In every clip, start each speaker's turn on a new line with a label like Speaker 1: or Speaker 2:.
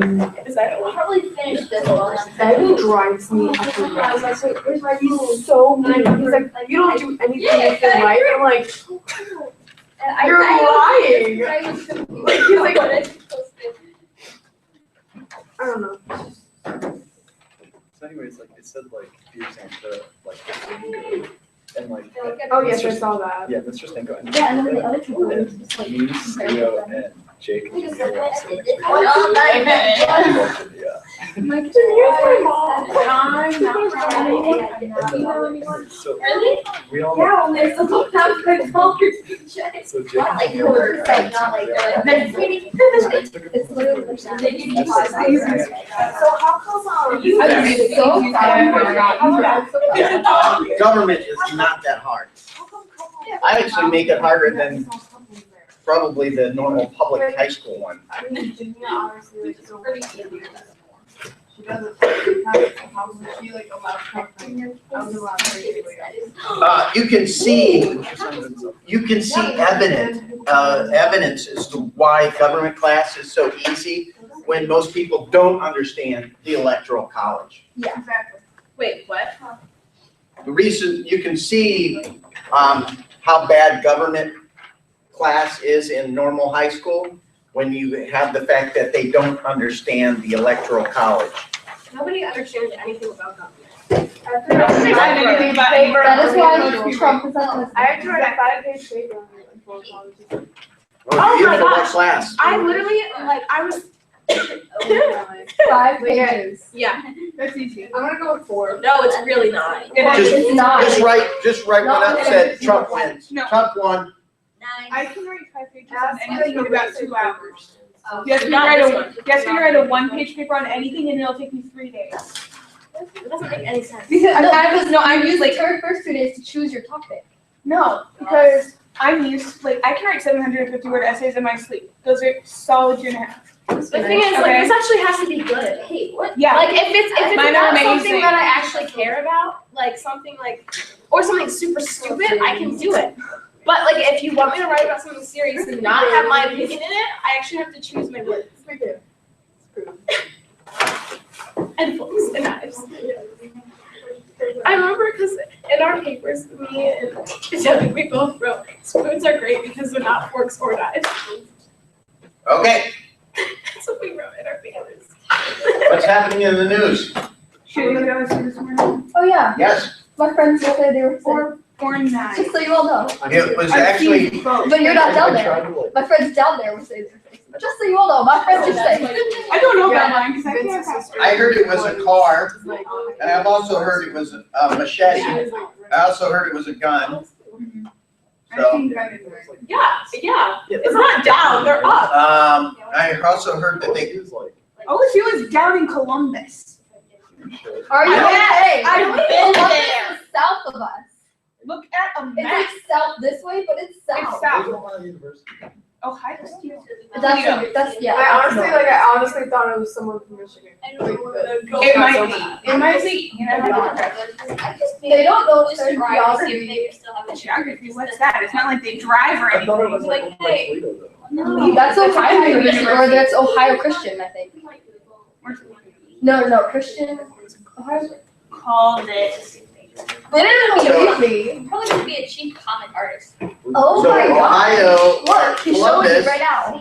Speaker 1: Is that
Speaker 2: I'll probably finish this one.
Speaker 3: That drives me up the
Speaker 1: I was
Speaker 3: nuts.
Speaker 1: like,
Speaker 3: He's so mean. He's like, you don't do anything right. I'm like, you're lying. Like, he's like, I don't know.
Speaker 4: So anyways, like it said like Peter Santa, like and like
Speaker 3: Oh yes, I saw that.
Speaker 4: yeah, Mr. Stanko and
Speaker 2: Yeah, and then the other two were just like.
Speaker 4: me, Studio, and Jake.
Speaker 2: We just
Speaker 4: and
Speaker 2: said
Speaker 4: Studio
Speaker 2: that.
Speaker 4: all sit next to each other. Yeah.
Speaker 3: I'm not
Speaker 4: So
Speaker 2: Really?
Speaker 4: we all
Speaker 2: Yeah, when they still don't have good colors.
Speaker 4: so Jake.
Speaker 2: Not like colors, like not like it's literally.
Speaker 3: So how come
Speaker 5: Government is not that hard. I actually make it harder than probably the normal public high school one.
Speaker 3: She doesn't how is she like allowed to
Speaker 5: You can see evidence as to why government class is so easy when most people don't understand the Electoral College.
Speaker 3: Exactly.
Speaker 1: Wait, what?
Speaker 5: The reason you can see how bad government class is in normal high school when you have the fact that they don't understand the Electoral College.
Speaker 1: Nobody understands anything about government.
Speaker 2: That is why Trump is on this.
Speaker 3: I had to write a 5-page paper on it.
Speaker 1: Oh my
Speaker 5: Beautiful, what
Speaker 1: gosh.
Speaker 5: class?
Speaker 1: I literally, like, I was,
Speaker 2: 5 pages.
Speaker 1: yeah,
Speaker 3: That's easy. I'm gonna go with 4.
Speaker 1: no, it's really not.
Speaker 2: It's not.
Speaker 5: Just write what I said, Trump wins.
Speaker 3: No.
Speaker 5: Trump won.
Speaker 3: I can write 5 pages on anything in about 2 hours.
Speaker 2: Oh.
Speaker 3: You have to
Speaker 1: Not
Speaker 3: write
Speaker 1: this
Speaker 3: a,
Speaker 1: one.
Speaker 3: you have to write a 1-page paper on anything and it'll take me 3 days.
Speaker 1: It doesn't make any sense.
Speaker 2: Because I used like her first 2 days to choose your topic.
Speaker 3: No, because I'm used, like, I can write 750-word essays in my sleep. Those are solid 2.5.
Speaker 1: The thing is, like,
Speaker 3: Okay.
Speaker 1: this actually has to be good. Hey, what?
Speaker 3: Yeah.
Speaker 1: Like, if it's
Speaker 3: Mine are
Speaker 1: about something
Speaker 3: amazing.
Speaker 1: that I actually care about, like something like, or something super stupid, I can do it. But like, if you want me to write about something serious and not have my opinion in it, I actually have to choose my words. And forks and knives. I remember because in our papers, me and Debbie, we both wrote, spoons are great because they're not forks or knives.
Speaker 5: Okay,
Speaker 1: That's what we wrote in our papers.
Speaker 5: what's happening in the news?
Speaker 3: Should we go to this morning?
Speaker 2: Oh yeah,
Speaker 5: Yes,
Speaker 2: my friends said they were sick.
Speaker 3: Or 9.
Speaker 2: Just so you all know.
Speaker 5: it was
Speaker 3: I've
Speaker 5: actually,
Speaker 3: seen both.
Speaker 2: But you're not down there. My friends down there will say they're sick. Just so you all know, my friends are sick.
Speaker 3: I don't know about mine because I can't have.
Speaker 5: I heard it was a car, and I've also heard it was a machete. I also heard it was a gun.
Speaker 3: I've seen guys.
Speaker 1: Yeah, yeah. It's not down, they're up.
Speaker 5: I also heard that they,
Speaker 3: OSU is down in Columbus.
Speaker 2: Are you okay?
Speaker 1: I've been
Speaker 2: Columbus
Speaker 1: there.
Speaker 2: is south of us.
Speaker 3: Look at a
Speaker 2: It's
Speaker 3: map.
Speaker 2: like south this way, but it's
Speaker 3: It's
Speaker 2: south.
Speaker 3: south. Ohio State.
Speaker 2: That's yeah.
Speaker 3: I honestly thought it was someone from Michigan.
Speaker 1: It
Speaker 3: It might be. It might be. You never know.
Speaker 2: They don't know if
Speaker 1: Just
Speaker 2: they're
Speaker 1: to see
Speaker 2: geography.
Speaker 1: if they still have a
Speaker 3: Geography, what's that? It's not like they drive or
Speaker 4: I thought it was
Speaker 3: anything.
Speaker 1: Like, hey.
Speaker 2: That's Ohio University, or that's Ohio Christian, I think. No, Christian. Ohio.
Speaker 3: Called it.
Speaker 2: They didn't believe me.
Speaker 1: Probably gonna be a cheap comic artist.
Speaker 2: Oh
Speaker 5: so
Speaker 2: my god.
Speaker 5: Ohio
Speaker 2: Look, he's showing
Speaker 5: Columbus
Speaker 2: it right now.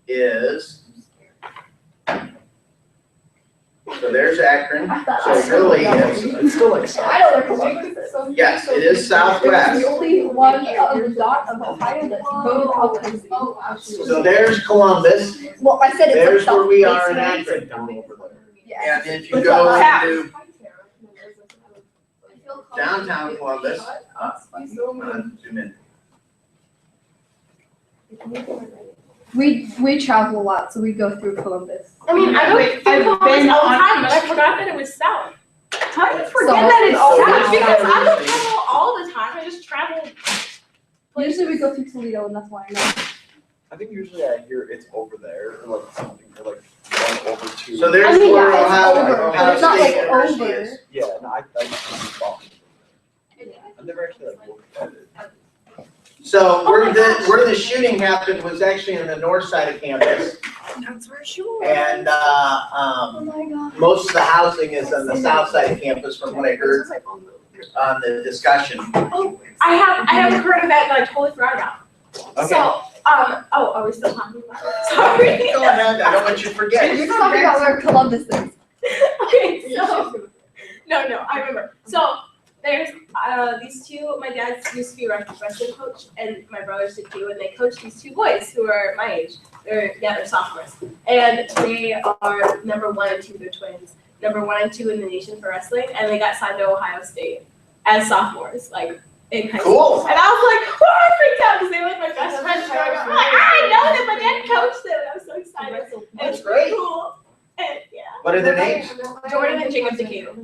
Speaker 5: is, so there's Akron,
Speaker 2: I thought I
Speaker 5: so
Speaker 2: was
Speaker 5: really
Speaker 2: so
Speaker 5: it's,
Speaker 4: It's still like
Speaker 2: I know where Columbus is.
Speaker 5: yes, it is
Speaker 2: It was
Speaker 5: southwest.
Speaker 2: the only one of the dot of Ohio that voted Republican.
Speaker 5: So there's Columbus,
Speaker 2: Well, I said it's
Speaker 5: there's
Speaker 2: like
Speaker 5: where we are in
Speaker 2: south.
Speaker 5: Akron.
Speaker 4: down over there.
Speaker 2: Yeah.
Speaker 5: And if you go into
Speaker 2: Yeah.
Speaker 5: downtown Columbus, zoom in.
Speaker 2: We travel a lot, so we go through Columbus.
Speaker 1: I mean, I
Speaker 3: Wait,
Speaker 1: go
Speaker 3: I've
Speaker 1: through Columbus
Speaker 3: been
Speaker 1: all the
Speaker 3: on-
Speaker 1: time, but I forgot that it was south.
Speaker 3: How do you
Speaker 2: So-
Speaker 3: forget that it's
Speaker 5: So
Speaker 3: south?
Speaker 1: Because I don't travel all the time, I just travel.
Speaker 2: Usually we go through Toledo, and that's why I know.
Speaker 4: I think usually I hear it's over there, or like something, or like going over to.
Speaker 5: So there's
Speaker 2: I mean,
Speaker 5: where
Speaker 2: yeah, it's
Speaker 5: Ohio,
Speaker 2: over, but
Speaker 5: Ohio
Speaker 2: it's not
Speaker 5: State
Speaker 2: like
Speaker 5: University
Speaker 2: over.
Speaker 5: is.
Speaker 4: Yeah, no, I just I've never actually like looked at it.
Speaker 5: So where the shooting happened was actually on the north side of campus.
Speaker 3: That's for sure.
Speaker 5: And,
Speaker 2: Oh my god.
Speaker 5: most of the housing is on the south side of campus from what I heard on the discussion.
Speaker 1: I haven't heard of that, and I totally forgot about it.
Speaker 5: Okay.
Speaker 1: So, are we still talking about it? Sorry.
Speaker 5: Go ahead, I don't want you to forget.
Speaker 2: You're talking about where Columbus is.
Speaker 1: Okay, so, no, I remember. So, there's, these two, my dad used to be a wrestling coach, and my brothers did too, and they coach these two boys who are my age. They're sophomores. And they are number 1 and 2, they're twins. Number 1 and 2 in the nation for wrestling, and they got signed to Ohio State as sophomores, like, in high school.
Speaker 5: Cool.
Speaker 1: And I was like, oh, I freaked out, because they were like my best friends growing up. I'm like, I know that my dad coached them, and I was so excited. And
Speaker 5: That's
Speaker 1: it's
Speaker 5: great.
Speaker 1: cool. And, yeah.
Speaker 5: What are their names?
Speaker 1: Jordan and Jacob Decatur.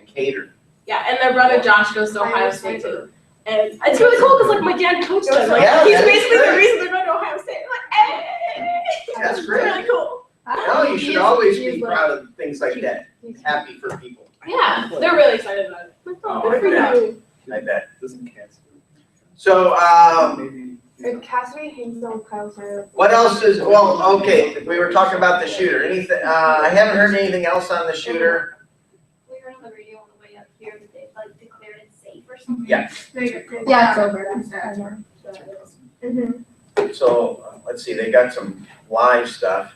Speaker 5: Cater.
Speaker 1: Yeah, and their brother Josh goes to Ohio State too. And it's really cool because like my dad coached them. Like
Speaker 5: Yeah,
Speaker 1: he's
Speaker 5: that's
Speaker 1: basically
Speaker 5: great.
Speaker 1: the reason they're going to Ohio State. I'm like, hey!
Speaker 5: That's
Speaker 1: It's
Speaker 5: great.
Speaker 1: really cool.
Speaker 5: No, you should always be proud of things like that. Happy for people.
Speaker 1: Yeah, they're really excited about it. Like,
Speaker 5: Oh,
Speaker 1: good for
Speaker 5: I bet.
Speaker 1: you.
Speaker 5: I bet.
Speaker 4: Doesn't cancel.
Speaker 5: So,
Speaker 4: Maybe.
Speaker 3: And Cassidy hangs out with Kyle Snyder.
Speaker 5: what else is, well, okay, we were talking about the shooter. Anything, I haven't heard anything else on the shooter.
Speaker 6: We heard on the radio on the way up here that they like declared it safe or something.
Speaker 5: Yeah.
Speaker 2: Yeah, it's over.
Speaker 5: So, let's see, they got some live stuff.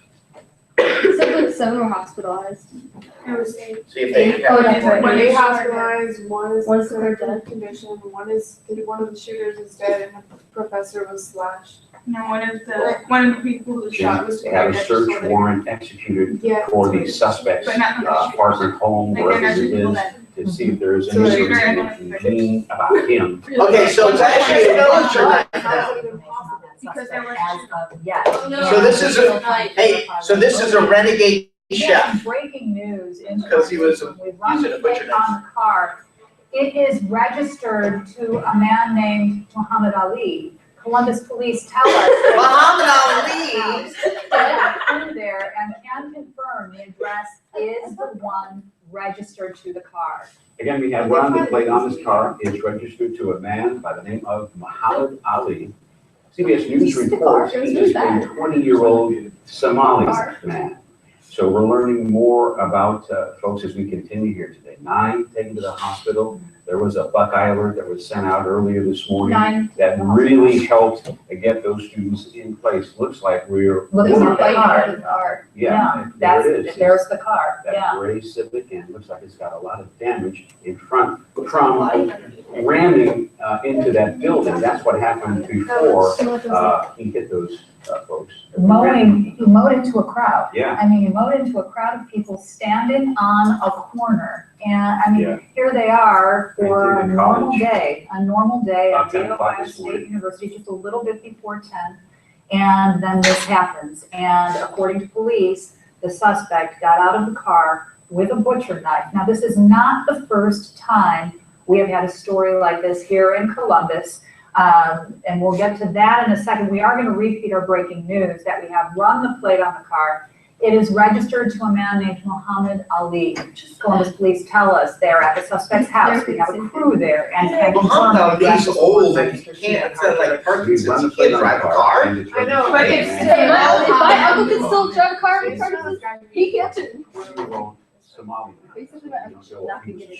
Speaker 2: Seven were hospitalized.
Speaker 5: See if they
Speaker 2: Oh,
Speaker 5: have.
Speaker 2: that's right.
Speaker 3: One is hospitalized, one is
Speaker 2: One's
Speaker 3: in
Speaker 2: dead.
Speaker 3: critical condition, one of the shooters is dead, and the professor was slashed.
Speaker 7: No, one of the people who was shot was
Speaker 8: They have a
Speaker 7: declared
Speaker 8: search
Speaker 7: dead, so they-
Speaker 8: warrant executed
Speaker 3: Yeah.
Speaker 8: for the suspects,
Speaker 7: But not for the shooters.
Speaker 8: apartment, home,
Speaker 7: Like,
Speaker 8: wherever
Speaker 7: they're
Speaker 8: it
Speaker 7: not people
Speaker 8: is,
Speaker 7: that-
Speaker 8: to see if there is
Speaker 3: So
Speaker 8: any
Speaker 3: the
Speaker 8: sort
Speaker 7: shooter
Speaker 8: of
Speaker 7: and-
Speaker 8: information about him.
Speaker 5: Okay, so it's actually a butcher knife now.
Speaker 3: How's that even possible?
Speaker 7: Because they were-
Speaker 9: Yes.
Speaker 5: So this is a, hey, so this is a renegade chef.
Speaker 9: Breaking news.
Speaker 5: Because he was
Speaker 9: We run
Speaker 5: using a
Speaker 9: the
Speaker 5: butcher
Speaker 9: plate on the car. It is registered to a man named Muhammad Ali. Columbus police tell us.
Speaker 5: Muhammad Ali.
Speaker 9: Through there and can confirm the address is the one registered to the car.
Speaker 8: Again, we have one on the plate on this car is registered to a man by the name of Muhammad Ali. CBS News reports he is a 20-year-old Somali man. So we're learning more about folks as we continue here today. 9 taken to the hospital. There was a Buckeye alert that was sent out earlier this morning
Speaker 2: 9.
Speaker 8: that really helped get those students in place. Looks like we're.
Speaker 9: Look at the car.
Speaker 8: Yeah, there it is.
Speaker 9: There's the car,
Speaker 8: That
Speaker 9: yeah.
Speaker 8: gray Civic, and it looks like it's got a lot of damage in front from ramming into that building. That's what happened before he hit those folks.
Speaker 9: He mowed into a crowd.
Speaker 8: Yeah,
Speaker 9: I mean, he mowed into a crowd of people standing on a corner. And I
Speaker 8: Yeah.
Speaker 9: mean, here they are for a
Speaker 8: Right, in
Speaker 9: normal
Speaker 8: college.
Speaker 9: day
Speaker 8: About
Speaker 9: at
Speaker 8: 10
Speaker 9: Dayton
Speaker 8: o'clock
Speaker 9: Ohio
Speaker 8: this
Speaker 9: State
Speaker 8: morning.
Speaker 9: University, just a little bit before 10. And then this happens. And according to police, the suspect got out of the car with a butcher knife. Now, this is not the first time we have had a story like this here in Columbus. And we'll get to that in a second. We are going to repeat our breaking news that we have run the plate on the car. It is registered to a man named Muhammad Ali. Columbus police tell us they're at the suspect's house. We have a crew there and can confirm
Speaker 5: Muhammad
Speaker 9: the
Speaker 5: Ali's
Speaker 9: address.
Speaker 5: old and he can't, it's not like
Speaker 8: we
Speaker 5: Parkinson's,
Speaker 8: run the
Speaker 5: he
Speaker 8: plate
Speaker 5: can't
Speaker 8: on the
Speaker 5: drive a car.
Speaker 8: and it's
Speaker 3: I know,
Speaker 8: registered
Speaker 3: but
Speaker 8: to a
Speaker 3: it's
Speaker 8: man.
Speaker 3: still-
Speaker 2: My uncle can still drive a car in Parkinson's. He can't.
Speaker 8: 20-year-old Somali man.
Speaker 2: Basically, I
Speaker 8: You know,
Speaker 2: not to get it.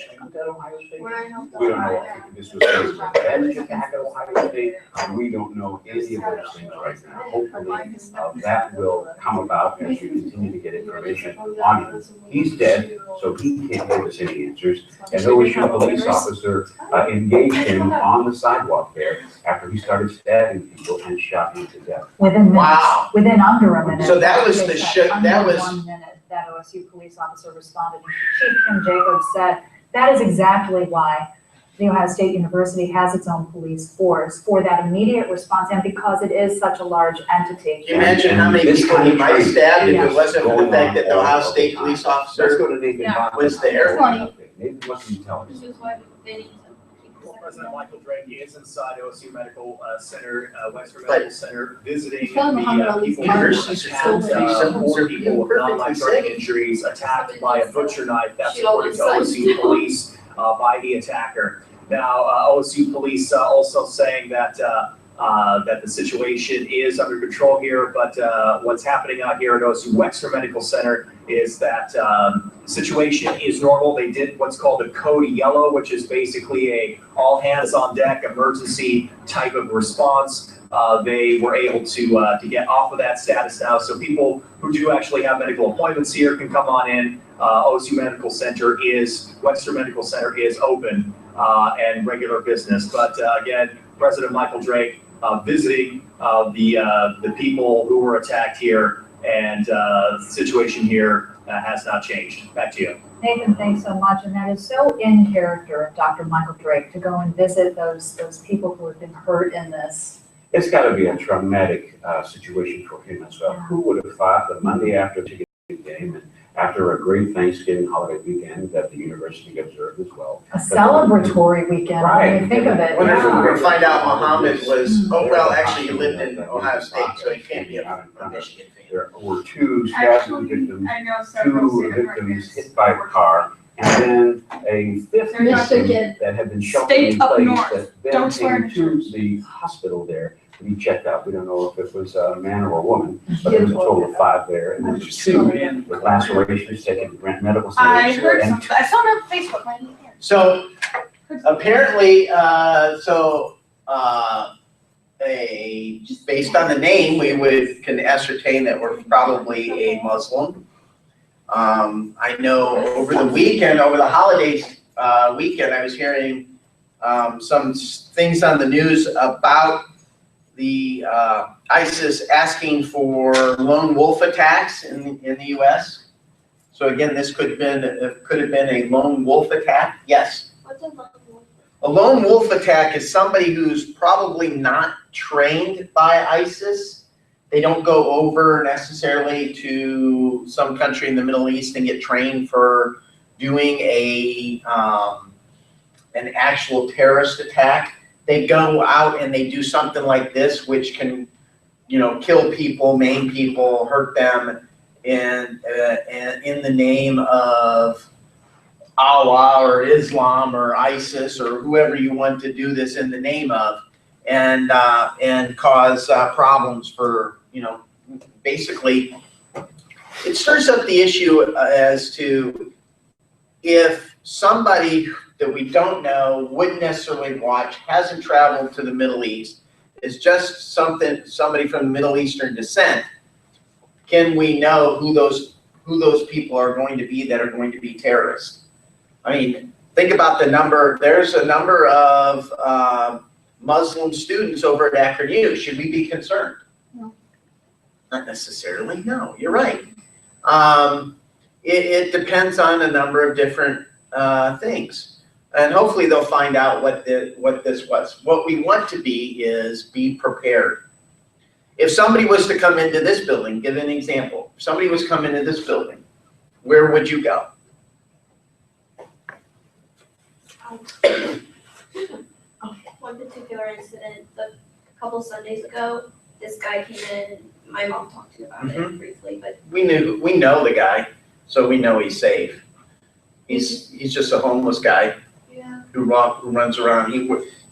Speaker 8: Ohio State.
Speaker 3: When I helped
Speaker 8: We don't
Speaker 3: out,
Speaker 8: know if this was a revenge attack at Ohio State. We don't know any of those things right now. Hopefully, that will come about as we continue to get information on him. He's dead, so he can't give us any answers. An OSU police officer engaged him on the sidewalk there after he started stabbing people and shot him to death.
Speaker 9: Within minutes,
Speaker 5: Wow.
Speaker 9: within under a minute.
Speaker 5: So that was
Speaker 9: They
Speaker 5: the
Speaker 9: said
Speaker 5: shit- that
Speaker 9: under
Speaker 5: was-
Speaker 9: 1 minute, that OSU police officer responded. Chief Kim Jacobs said, that is exactly why the Ohio State University has its own police force for that immediate response and because it is such a large entity.
Speaker 5: Can you imagine how many people he might have stabbed if it wasn't for the
Speaker 8: Going
Speaker 5: fact that the
Speaker 8: on
Speaker 5: Ohio
Speaker 8: all
Speaker 5: State
Speaker 8: the time.
Speaker 5: police
Speaker 8: Let's
Speaker 5: officer
Speaker 8: go to Nathan
Speaker 7: Yeah.
Speaker 8: Bachman.
Speaker 5: was there?
Speaker 8: Nathan, what can you tell us?
Speaker 6: This is why they need to keep
Speaker 10: Well,
Speaker 6: this.
Speaker 10: President Michael Drake is inside OSU Medical Center, Western
Speaker 5: But-
Speaker 10: Medical Center, visiting
Speaker 2: Tell Muhammad
Speaker 10: the
Speaker 2: Ali's
Speaker 10: people
Speaker 2: mom.
Speaker 10: who were
Speaker 5: Universities are
Speaker 10: attacked,
Speaker 5: so decent,
Speaker 10: four
Speaker 5: they're
Speaker 10: people with
Speaker 5: perfectly
Speaker 10: non-life-threatening
Speaker 5: safe.
Speaker 10: injuries attacked by a butcher knife. That's
Speaker 6: She all
Speaker 10: according to
Speaker 6: looks
Speaker 10: OSU police by the attacker. Now, OSU police also saying that that the situation is under control here, but what's happening out here at OSU Wexner Medical Center is that situation is normal. They did what's called a code yellow, which is basically a all hands on deck emergency type of response. They were able to get off of that status now, so people who do actually have medical appointments here can come on in. Wexner Medical Center is open and regular business. But again, President Michael Drake visiting the people who were attacked here, and the situation here has not changed. Back to you.
Speaker 9: Nathan, thanks so much, and that is so in character of Dr. Michael Drake to go and visit those people who have been hurt in this.
Speaker 8: It's got to be a traumatic situation for him as well. Who would have thought the Monday after the game and after a great Thanksgiving holiday weekend that the university observed as well?
Speaker 9: A celebratory weekend, when you think of it.
Speaker 5: Wonder if we're
Speaker 9: Yeah.
Speaker 5: gonna find out Muhammad was, oh, well, actually, he lived in Ohio State, so he can't be a Michigan fan.
Speaker 8: There were two stabbing
Speaker 7: Actually,
Speaker 8: victims,
Speaker 7: I know several
Speaker 8: two
Speaker 7: Santa
Speaker 8: victims
Speaker 7: Barbara's
Speaker 8: hit by a car, and then a fifth
Speaker 7: They're not
Speaker 8: victim
Speaker 2: Michigan.
Speaker 8: that had been sheltered in
Speaker 7: State up
Speaker 8: place
Speaker 7: north.
Speaker 8: that then
Speaker 7: Don't swear
Speaker 8: came
Speaker 7: in
Speaker 8: to
Speaker 7: church.
Speaker 8: the hospital there to be checked out. We don't know if it was a man or a woman, but there was a total of 5 there, and then 2 with lacerations taken to Grant Medical Center.
Speaker 7: I heard
Speaker 8: And
Speaker 7: something, I saw it on Facebook, I didn't hear.
Speaker 5: So apparently, based on the name, we can ascertain that we're probably a Muslim. I know over the weekend, over the holidays weekend, I was hearing some things on the news about the ISIS asking for lone wolf attacks in the U.S. So again, this could have been a lone wolf attack. Yes.
Speaker 6: What's a lone wolf?
Speaker 5: A lone wolf attack is somebody who's probably not trained by ISIS. They don't go over necessarily to some country in the Middle East and get trained for doing an actual terrorist attack. They go out and they do something like this, which can, kill people, maim people, hurt them, and in the name of Allah or Islam or ISIS or whoever you want to do this in the name of, and cause problems for, basically, it stirs up the issue as to if somebody that we don't know, wouldn't necessarily watch, hasn't traveled to the Middle East, is just somebody from the Middle Eastern descent, can we know who those people are going to be that are going to be terrorists? I mean, think about the number. There's a number of Muslim students over at Akron U. Should we be concerned?
Speaker 2: No.
Speaker 5: Not necessarily. No, you're right. It depends on a number of different things. And hopefully they'll find out what this was. What we want to be prepared. If somebody was to come into this building, give an example. If somebody was coming into this building, where would you go?
Speaker 6: One particular incident, a couple Sundays ago, this guy came in, my mom talked to me about it briefly, but
Speaker 5: We know the guy, so we know he's safe. He's just a homeless guy
Speaker 6: yeah.
Speaker 5: who runs around.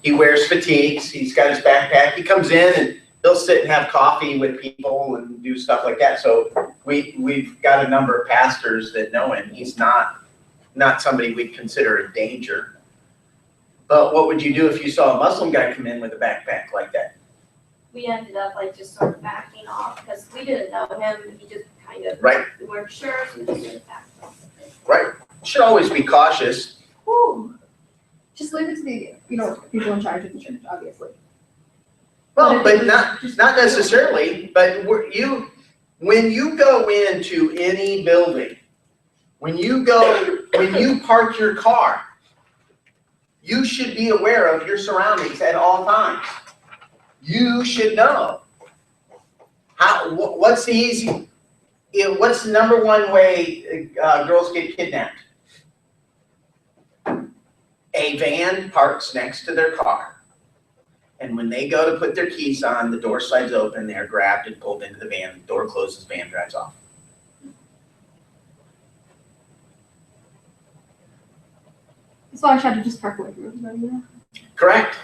Speaker 5: He wears fatigues. He's got his backpack. He comes in and he'll sit and have coffee with people and do stuff like that. So we've got a number of pastors that know him. He's not somebody we'd consider a danger. But what would you do if you saw a Muslim guy come in with a backpack like that?
Speaker 6: We ended up just sort of backing off because we didn't know him. He just kind of,
Speaker 5: Right.
Speaker 6: we weren't sure, so we just sort of backed off.
Speaker 5: Right. Should always be cautious.
Speaker 2: Just leave it to the, people in charge of the church, obviously.
Speaker 5: Well, but not necessarily, but when you go into any building, when you park your car, you should be aware of your surroundings at all times. You should know. What's the number one way girls get kidnapped? A van parks next to their car. And when they go to put their keys on, the door slides open, they're grabbed and pulled into the van, the door closes, van drives off.
Speaker 2: So I tried to just park away from everybody,
Speaker 5: Correct.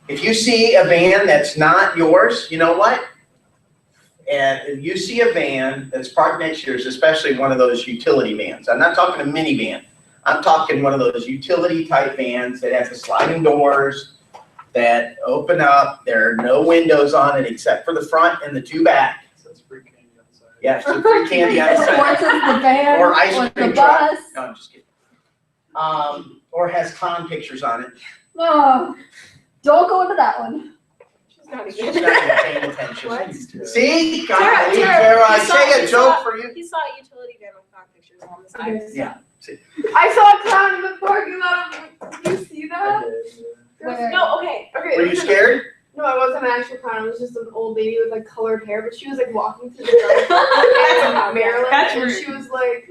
Speaker 5: if you see a van that's not yours, you know what? And if you see a van that's parked next to yours, especially one of those utility vans, I'm not talking a minivan. I'm talking one of those utility type vans that have the sliding doors that open up. There are no windows on it except for the front and the two back.
Speaker 10: So it's free candy outside.
Speaker 5: Yeah, some free candy
Speaker 2: Or
Speaker 5: outside.
Speaker 2: it's the van,
Speaker 5: Or ice
Speaker 2: or
Speaker 5: cream
Speaker 2: the
Speaker 5: truck.
Speaker 2: bus.
Speaker 5: No, I'm just kidding. Or has con pictures on it.
Speaker 2: No, don't go into that one.
Speaker 1: She's not
Speaker 5: She's
Speaker 1: even.
Speaker 5: not even paying attention.
Speaker 1: What?
Speaker 5: See,
Speaker 1: Tara,
Speaker 5: golly,
Speaker 1: Tara,
Speaker 5: Tara, I
Speaker 1: you saw-
Speaker 5: say a
Speaker 1: you
Speaker 5: joke
Speaker 1: saw-
Speaker 5: for you.
Speaker 1: He saw a utility van with con pictures on the side.
Speaker 5: Yeah.
Speaker 3: I saw a clown in the parking lot. Did you see that?
Speaker 2: Where?
Speaker 1: No, okay.
Speaker 3: Okay.
Speaker 5: Were you scared?
Speaker 3: No, it wasn't an actual clown. It was just an old lady with like colored hair, but she was like walking through the dark in Maryland,
Speaker 1: That's
Speaker 3: and
Speaker 1: rude.
Speaker 3: she was like,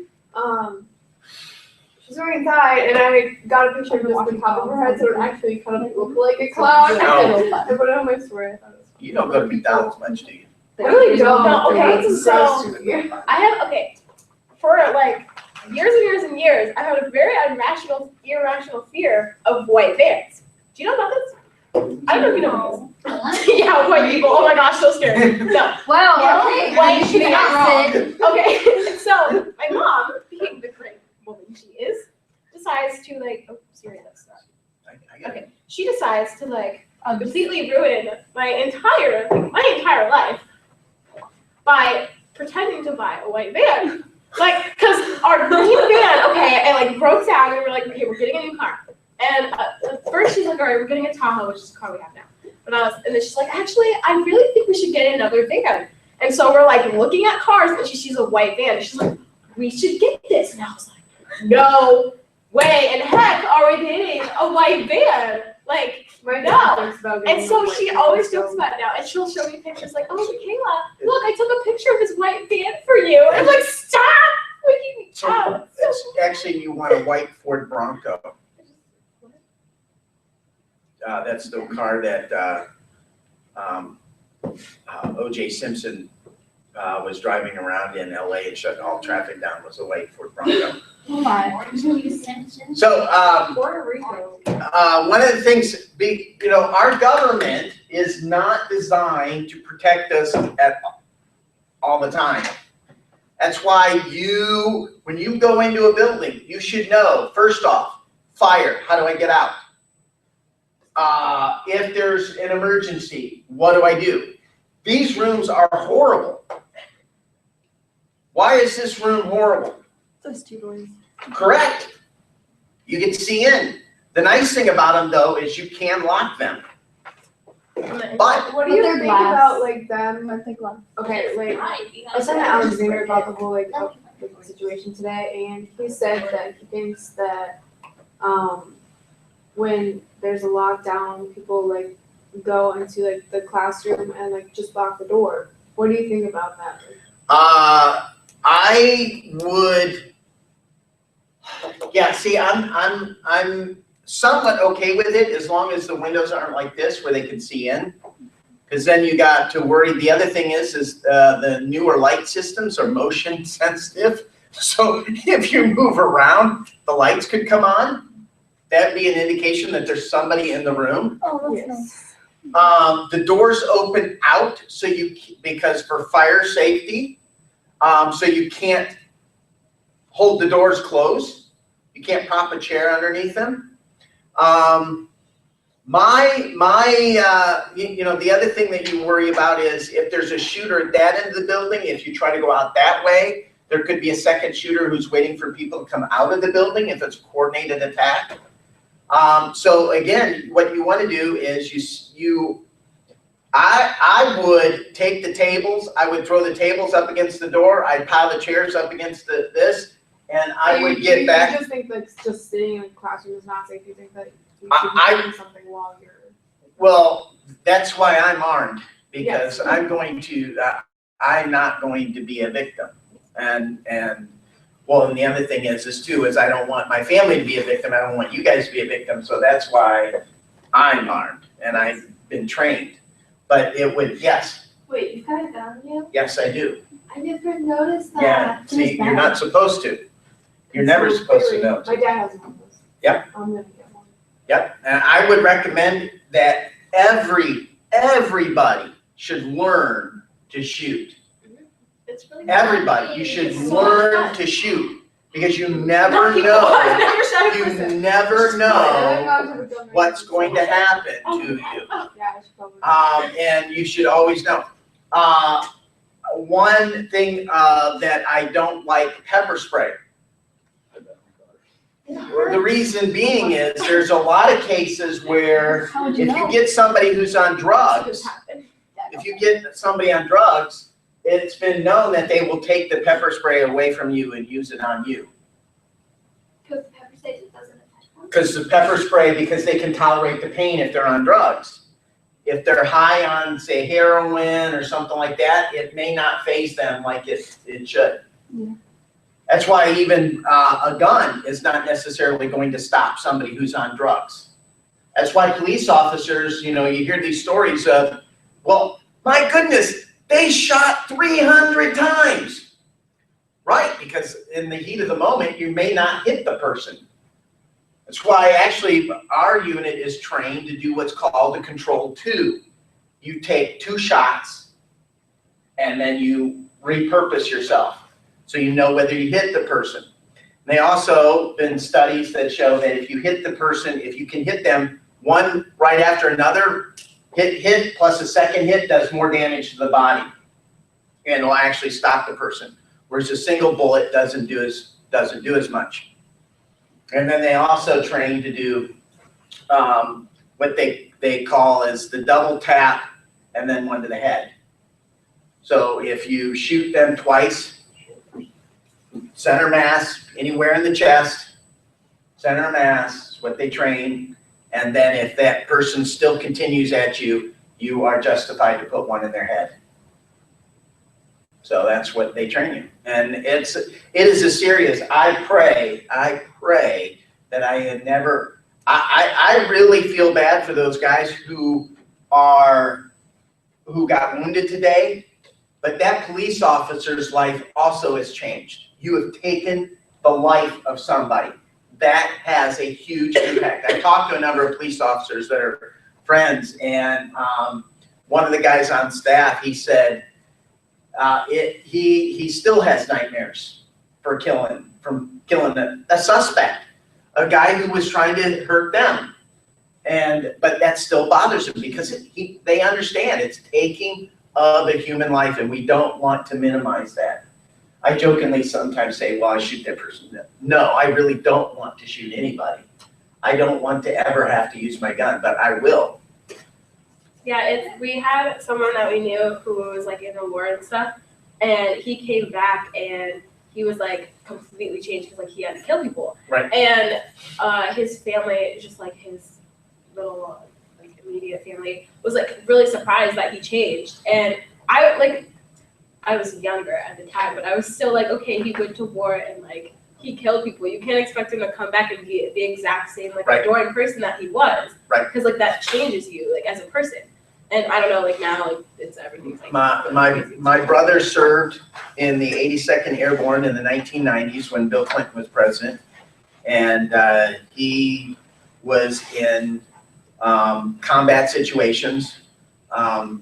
Speaker 3: she's wearing a tie, and I got a picture of just the top of her head, so it actually kind of looked like a clown.
Speaker 5: No.
Speaker 3: I put it on my story. I thought it was
Speaker 5: You don't go to McDonald's much, do you?
Speaker 3: I really don't.
Speaker 1: No, okay,
Speaker 3: That's
Speaker 1: so-
Speaker 3: gross to me.
Speaker 1: I have, okay, for like years and years and years, I had a very irrational fear of white vans. Do you know about this? I don't know if you know about this. Yeah, white people. Oh my gosh, so scary. No.
Speaker 2: Wow,
Speaker 1: Yeah,
Speaker 2: okay.
Speaker 1: white
Speaker 2: You
Speaker 1: people.
Speaker 2: got it.
Speaker 1: Okay, so my mom, being the great woman she is, decides to like, oh, Siri, that's not.
Speaker 5: I got it.
Speaker 1: Okay, she decides to like completely ruin my entire life by pretending to buy a white van. Like, cause our green van, okay, it like broke down and we were like, okay, we're getting a new car. And at first she's like, all right, we're getting a Tahoe, which is the car we have now. And then she's like, actually, I really think we should get another van. And so we're like looking at cars and she sees a white van. And she's like, we should get this. And I was like, no way in heck are we getting a white van. Like,
Speaker 3: My
Speaker 1: no.
Speaker 3: dad thinks about getting
Speaker 1: And so
Speaker 3: a white
Speaker 1: she
Speaker 3: van,
Speaker 1: always
Speaker 3: so-
Speaker 1: jokes about it now, and she'll show me pictures like, oh, Michaela, look, I took a picture of his white van for you. And I'm like, stop freaking me
Speaker 5: So
Speaker 1: out.
Speaker 5: it's actually, you want a white Ford Bronco. That's the car that O.J. Simpson was driving around in LA and shut all traffic down, was a white Ford Bronco.
Speaker 2: Oh my.
Speaker 5: So,
Speaker 3: Puerto Rico.
Speaker 5: one of the things, our government is not designed to protect us all the time. That's why when you go into a building, you should know, first off, fire, how do I get out? If there's an emergency, what do I do? These rooms are horrible. Why is this room horrible?
Speaker 2: Those two boys.
Speaker 5: Correct. You can see in. The nice thing about them, though, is you can lock them. But
Speaker 3: What do you
Speaker 2: But they're
Speaker 3: think
Speaker 2: glass.
Speaker 3: about like them?
Speaker 2: I think one.
Speaker 3: Okay, like I was talking to Alexander about the whole like the situation today, and he said that he thinks that when there's a lockdown, people like go into like the classroom and like just lock the door. What do you think about that?
Speaker 5: I would. Yeah. See, I'm somewhat okay with it as long as the windows aren't like this where they can see in. Because then you got to worry. The other thing is the newer light systems are motion sensitive. So if you move around, the lights could come on. That'd be an indication that there's somebody in the room.
Speaker 2: Oh, that's
Speaker 3: Yes.
Speaker 2: nice.
Speaker 5: The doors open out because for fire safety, so you can't hold the doors closed. You can't prop a chair underneath them. The other thing that you worry about is if there's a shooter at that end of the building, if you try to go out that way, there could be a second shooter who's waiting for people to come out of the building if it's a coordinated attack. So again, what you want to do is I would take the tables, I would throw the tables up against the door, I'd pile the chairs up against this, and I would get back.
Speaker 3: You just think that just sitting in the classroom is not safe. You think that you
Speaker 5: I-
Speaker 3: should be doing something while you're.
Speaker 5: Well, that's why I'm armed, because I'm not going to be a victim. And the other thing is I don't want my family to be a victim. I don't want you guys to be a victim. So that's why I'm armed and I've been trained. But it would, yes,
Speaker 6: Wait, you've got a gun on you?
Speaker 5: yes, I do.
Speaker 6: I never noticed that.
Speaker 5: Yeah, see, you're not supposed to. You're never supposed to know.
Speaker 3: My dad has one of those.
Speaker 5: Yep.
Speaker 3: I'm gonna get one.
Speaker 5: Yep, and I would recommend that everybody should learn to shoot.
Speaker 1: It's really
Speaker 5: Everybody, you should
Speaker 1: It's so
Speaker 5: learn
Speaker 1: fun.
Speaker 5: to shoot, because you never
Speaker 1: I've
Speaker 5: know,
Speaker 1: never shot a
Speaker 5: you
Speaker 1: person.
Speaker 5: never know what's going to happen to you.
Speaker 3: Yeah, I should probably.
Speaker 5: And you should always know. One thing that I don't like, pepper spray. The reason being is there's a lot of cases where
Speaker 2: How would
Speaker 5: if
Speaker 2: you
Speaker 5: you
Speaker 2: know?
Speaker 5: get somebody who's on drugs,
Speaker 1: This happened.
Speaker 5: if you get somebody on drugs, it's been known that they will take the pepper spray away from you and use it on you.
Speaker 6: Because the pepper station doesn't affect them.
Speaker 5: Because the pepper spray, because they can tolerate the pain if they're on drugs. If they're high on, say, heroin or something like that, it may not faze them like it should.
Speaker 2: Yeah.
Speaker 5: That's why even a gun is not necessarily going to stop somebody who's on drugs. That's why police officers, you hear these stories of, well, my goodness, they shot 300 times. Right, because in the heat of the moment, you may not hit the person. That's why actually our unit is trained to do what's called a control 2. You take 2 shots and then you repurpose yourself so you know whether you hit the person. They also been studies that show that if you hit the person, if you can hit them one right after another, hit plus a second hit does more damage to the body and will actually stop the person. Whereas a single bullet doesn't do as much. And then they also train to do what they call as the double tap and then one to the head. So if you shoot them twice, center mass, anywhere in the chest, center mass is what they train. And then if that person still continues at you, you are justified to put one in their head. So that's what they train you. And it is a serious, I pray that I had never, I really feel bad for those guys who got wounded today, but that police officer's life also has changed. You have taken the life of somebody. That has a huge impact. I talked to a number of police officers that are friends, and one of the guys on staff, he said, he still has nightmares from killing a suspect, a guy who was trying to hurt them. But that still bothers him because they understand it's taking of a human life, and we don't want to minimize that. I jokingly sometimes say, well, I shoot that person. No, I really don't want to shoot anybody. I don't want to ever have to use my gun, but I will.
Speaker 1: Yeah, we had someone that we knew who was like in the war and stuff, and he came back and he was like completely changed because like he had to kill people.
Speaker 5: Right.
Speaker 1: And his family, just like his little like immediate family, was like really surprised that he changed. And I was younger at the time, but I was still like, okay, he went to war and like he killed people. You can't expect him to come back and be the exact same like
Speaker 5: Right.
Speaker 1: adoring person that he was.
Speaker 5: Right.
Speaker 1: Because like that changes you like as a person. And I don't know, like now, like it's everything's like.
Speaker 5: My brother served in the 82nd Airborne in the 1990s when Bill Clinton was president, and he was in combat situations. Had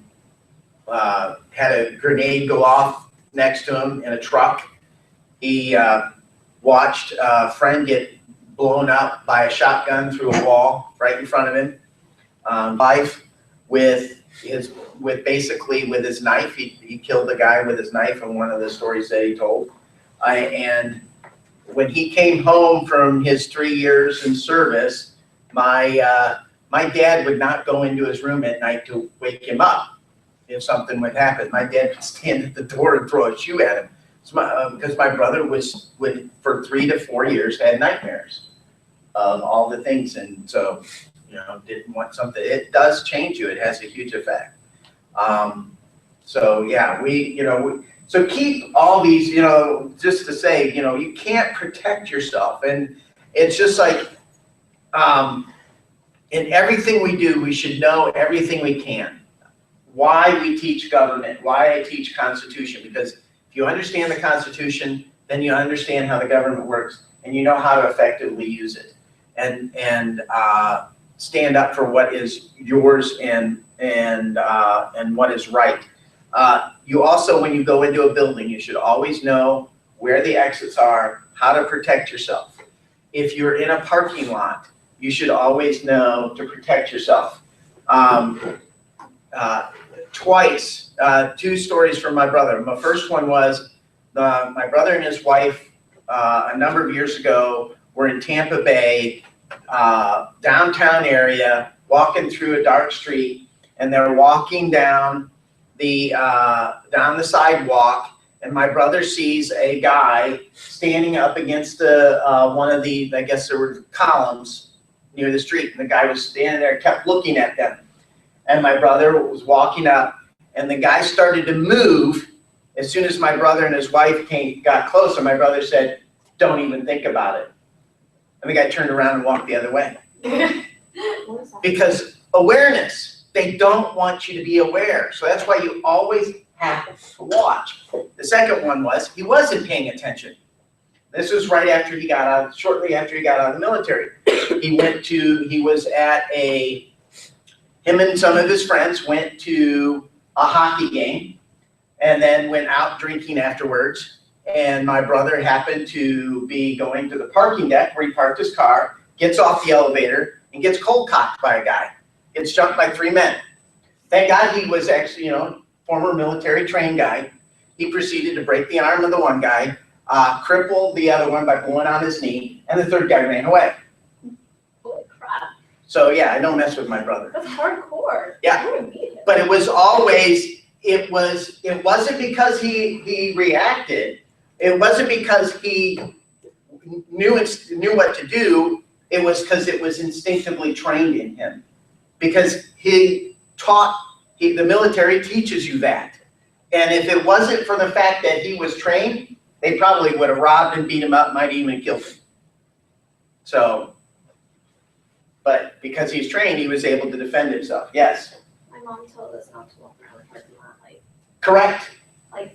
Speaker 5: a grenade go off next to him in a truck. He watched a friend get blown up by a shotgun through a wall right in front of him. Life with his knife. He killed a guy with his knife in one of the stories that he told. And when he came home from his 3 years in service, my dad would not go into his room at night to wake him up if something would happen. My dad would stand at the door and throw a shoe at him. Because my brother would for 3 to 4 years had nightmares of all the things, and so didn't want something. It does change you. It has a huge effect. So yeah, so keep all these, just to say, you can't protect yourself, and it's just like in everything we do, we should know everything we can. Why we teach government, why I teach Constitution, because if you understand the Constitution, then you understand how the government works, and you know how to effectively use it. And stand up for what is yours and what is right. You also, when you go into a building, you should always know where the exits are, how to protect yourself. If you're in a parking lot, you should always know to protect yourself. Twice, 2 stories from my brother. My first one was my brother and his wife a number of years ago were in Tampa Bay, downtown area, walking through a dark street, and they're walking down the sidewalk, and my brother sees a guy standing up against one of the, I guess there were columns near the street, and the guy was standing there, kept looking at them. And my brother was walking up, and the guy started to move. As soon as my brother and his wife got closer, my brother said, "Don't even think about it." And the guy turned around and walked the other way. Because awareness, they don't want you to be aware. So that's why you always have to watch. The second one was, he wasn't paying attention. This was right after he got out, shortly after he got out of the military. Him and some of his friends went to a hockey game and then went out drinking afterwards. And my brother happened to be going to the parking deck where he parked his car, gets off the elevator, and gets cold cocked by a guy. Gets jumped by 3 men. Thank God he was actually, former military trained guy. He proceeded to break the arm of the one guy, crippled the other one by pulling on his knee, and the third guy ran away.
Speaker 1: Holy crap.
Speaker 5: So yeah, I don't mess with my brother.
Speaker 1: That's hardcore.
Speaker 5: Yeah.
Speaker 1: I wouldn't beat him.
Speaker 5: But it was always, it wasn't because he reacted. It wasn't because he knew what to do. It was because it was instinctively trained in him. Because the military teaches you that. And if it wasn't for the fact that he was trained, they probably would have robbed and beat him up, might even killed him. So, but because he's trained, he was able to defend himself. Yes?
Speaker 6: My mom told us not to walk around the parking lot,
Speaker 5: Correct.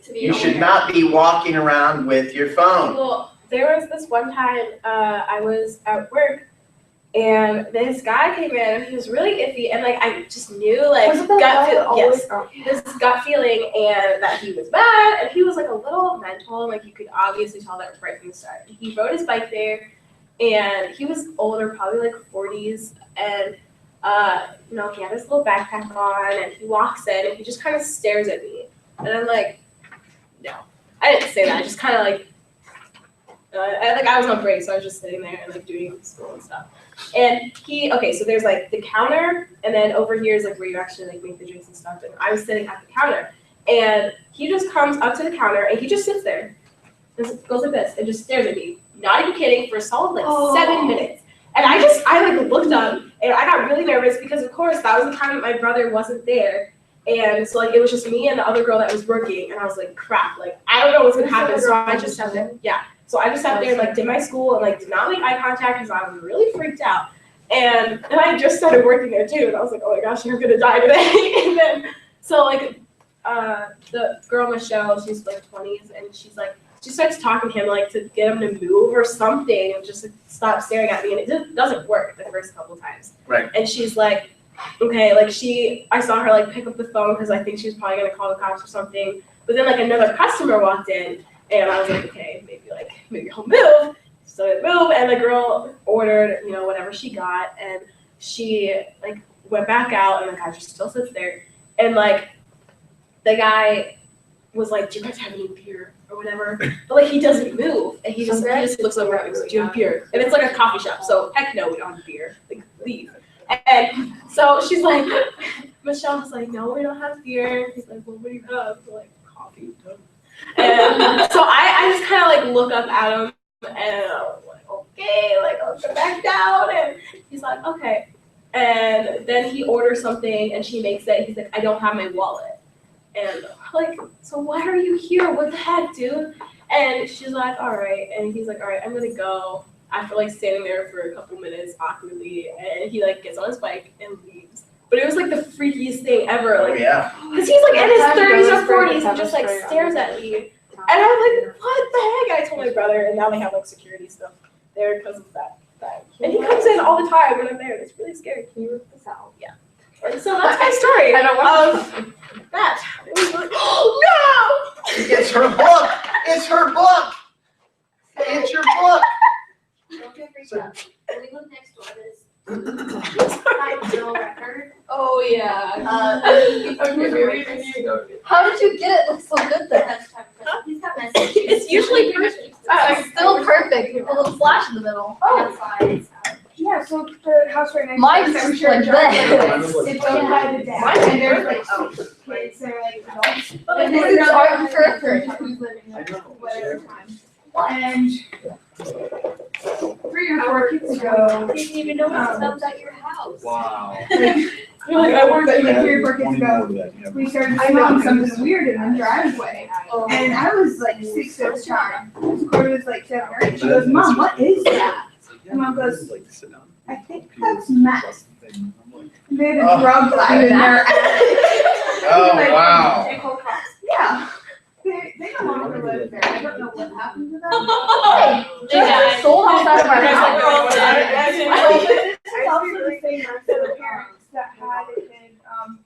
Speaker 6: to be.
Speaker 5: You should not be walking around with your phone.
Speaker 1: Well, there was this one time I was at work, and this guy came in, and he was really iffy, and I just knew
Speaker 3: Was it the guy that always-
Speaker 1: this gut feeling, and that he was bad, and he was a little mental, and you could obviously tell that right from the start. He rode his bike there, and he was older, probably 40s, and he had his little backpack on, and he walks in, and he just kind of stares at me, and I'm like, no, I didn't say that. I just kind of I was on break, so I was just sitting there and doing school and stuff. And so there's the counter, and then over here is where you actually make the drinks and stuff. And I was sitting at the counter, and he just comes up to the counter, and he just sits there, and goes like this, and just stares at me. Not even kidding, for a solid 7 minutes. And I looked up, and I got really nervous because of course that was the time that my brother wasn't there. And so it was just me and the other girl that was working, and I was like, crap, I don't know what's gonna happen. So I just sat there. Yeah. So I just sat there and did my school and did not make eye contact because I was really freaked out. And then I just started working there too, and I was like, oh my gosh, I'm gonna die today. And then the girl Michelle, she's 20s, and she starts talking to him to get him to move or something, and just stop staring at me, and it just doesn't work the first couple times.
Speaker 5: Right.
Speaker 1: And she's like, okay, I saw her pick up the phone because I think she was probably gonna call the cops or something. But then another customer walked in, and I was like, okay, maybe he'll move. So it moved, and the girl ordered, whatever she got, and she went back out, and the guy just still sits there, and the guy was like, do you guys have any beer or whatever? But he doesn't move, and he just looks over at me and goes, do you have beer? And it's a coffee shop, so heck no, we don't have beer. Leave. And so she's like, Michelle's like, no, we don't have beer. He's like, well, what do you have? We're like, coffee. And so I just kind of look up at him, and I was like, okay, I'll go back down. And he's like, okay. And then he orders something, and she makes it. He's like, I don't have my wallet. And so why are you here? What the heck, dude? And she's like, all right. And he's like, all right, I'm gonna go. After standing there for a couple minutes awkwardly, and he gets on his bike and leaves. But it was the freakiest thing ever.
Speaker 5: Oh yeah.
Speaker 1: Because he's in his 30s or 40s and just stares at me. And I'm like, what the heck? I told my brother, and now they have security stuff there because of that. And he comes in all the time when I'm there. It's really scary. Can you work this out? Yeah. And so that's my story
Speaker 3: I don't
Speaker 1: of that. It was really, oh
Speaker 5: It's her book. It's her book. It's your book.
Speaker 6: Don't get freaked out. When we live next door, this 5-0 record.
Speaker 1: Oh yeah.
Speaker 2: How did you get it look so good then?
Speaker 6: He's got messages.
Speaker 1: It's usually perfect.
Speaker 2: It's still perfect, with a little flash in the middle.
Speaker 6: Oh.
Speaker 7: Yeah, so the house right next
Speaker 2: Mine's
Speaker 7: to us, I'm
Speaker 2: like
Speaker 7: sure
Speaker 2: that.
Speaker 7: it's owned by the dad.
Speaker 1: Mine
Speaker 7: And there's
Speaker 1: is
Speaker 7: like kids, they're like adults.
Speaker 2: And this is art perfect.
Speaker 7: Who's living there, whatever time. And 3 or 4 kids ago,
Speaker 6: Didn't even know what smells at your house.
Speaker 10: Wow.
Speaker 1: You're like, I work
Speaker 7: but like
Speaker 1: there.
Speaker 7: 3 or 4 kids ago, we started smelling something weird in the driveway. And I was like 6 at the time. Corey was like 7 or 8. She goes, Mom, what is that? And Mom goes, I think that's meth. They had a drug lab in there.
Speaker 5: Oh, wow.
Speaker 7: Yeah. They no longer live there. I don't know what happened to them.
Speaker 2: Hey, just sold outside of our house.
Speaker 7: This is also the same as the parents that had a kid,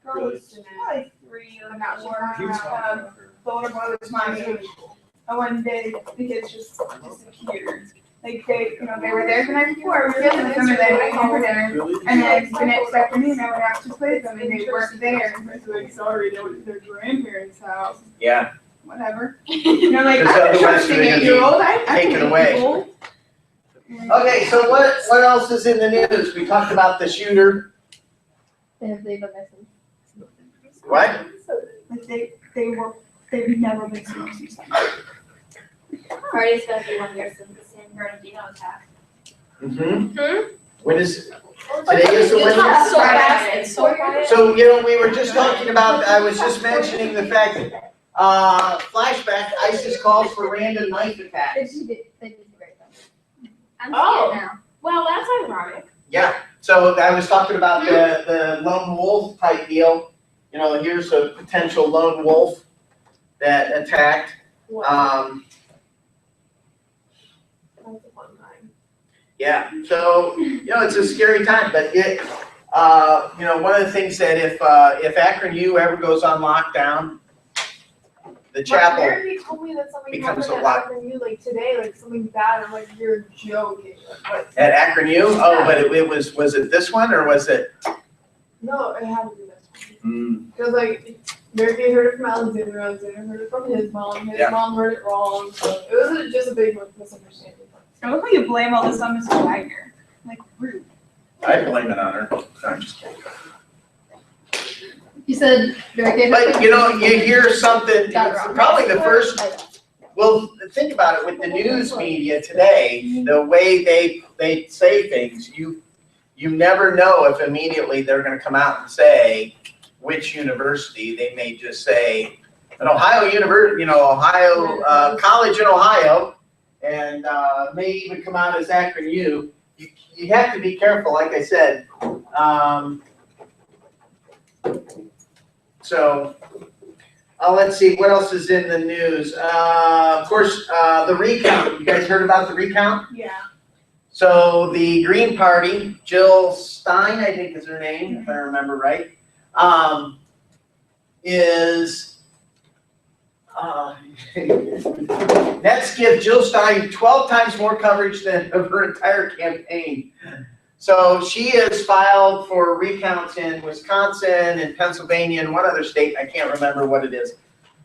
Speaker 7: girl was probably 3 or not more, the older boy was my age. And one day, the kids just disappeared. Like they were there the night before, we were feeling with them, and then I came for dinner. And then the next afternoon, I went out to play with them, and they weren't there. And I was like, sorry, they were at their grandparents' house.
Speaker 5: Yeah.
Speaker 7: Whatever. And I'm like,
Speaker 5: Because
Speaker 7: I'm a
Speaker 5: otherwise
Speaker 7: trusting
Speaker 5: they're gonna be
Speaker 7: 8-year-old. I
Speaker 5: taken
Speaker 7: can
Speaker 5: away.
Speaker 7: people.
Speaker 5: Okay, so what else is in the news? We talked about the shooter.
Speaker 2: They've been missing.
Speaker 5: What?
Speaker 7: Like they've never been seen.
Speaker 6: Friday's gonna be 1 year since the San Bernardino attack.
Speaker 5: Mm-hmm. When is, today is the
Speaker 1: It's
Speaker 5: one
Speaker 1: not
Speaker 5: year?
Speaker 1: so fast and so quiet.
Speaker 5: So, we were just talking about, I was just mentioning the fact that, flashback, ISIS calls for random knife attacks.
Speaker 2: They did great though.
Speaker 6: I'm
Speaker 1: Oh.
Speaker 6: scared now.
Speaker 1: Well, that's ironic.
Speaker 5: Yeah, so I was talking about the lone wolf type deal. Here's a potential lone wolf that attacked.
Speaker 1: That's a fun time.
Speaker 5: Yeah, so, it's a scary time, but one of the things that if Akron U ever goes on lockdown, the chapel,
Speaker 3: Mary told me that something
Speaker 5: becomes
Speaker 3: happened
Speaker 5: a
Speaker 3: at
Speaker 5: lot.
Speaker 3: Akron U like today, like something bad. I'm like, you're joking. Like,
Speaker 5: at Akron U, but it was it this one, or was it?
Speaker 3: no, it had to be this one. Because like, Mary heard it from Alexander heard it from his mom mom heard it wrong. So it was just a big misunderstanding.
Speaker 7: I look like you blame all this on Mr. Wagner. Like rude.
Speaker 5: I blame it on her. I'm just kidding.
Speaker 2: You said very good.
Speaker 5: But, you hear something, it's
Speaker 2: Got it wrong.
Speaker 5: probably the first, well, think about it, with the news media today, the way they say things, you never know if immediately they're gonna come out and say which university. They may just say an Ohio Ohio college in Ohio, and may even come out as Akron U. You have to be careful, like I said. So, let's see, what else is in the news? Of course, the recount. You guys heard about the recount?
Speaker 7: Yeah.
Speaker 5: So the Green Party, Jill Stein, I think is her name, if I remember right, is, let's give Jill Stein 12 times more coverage than of her entire campaign. So she has filed for recounts in Wisconsin and Pennsylvania and one other state. I can't remember what it is.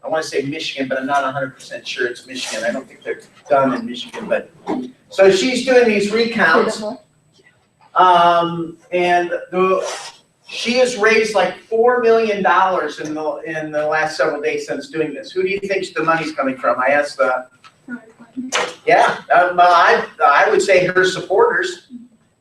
Speaker 5: I want to say Michigan, but I'm not 100% sure it's Michigan. I don't think they're done in Michigan, but so she's doing these recounts. She has raised like $4 million in the last several days since doing this. Who do you think the money's coming from? I asked I would say her supporters.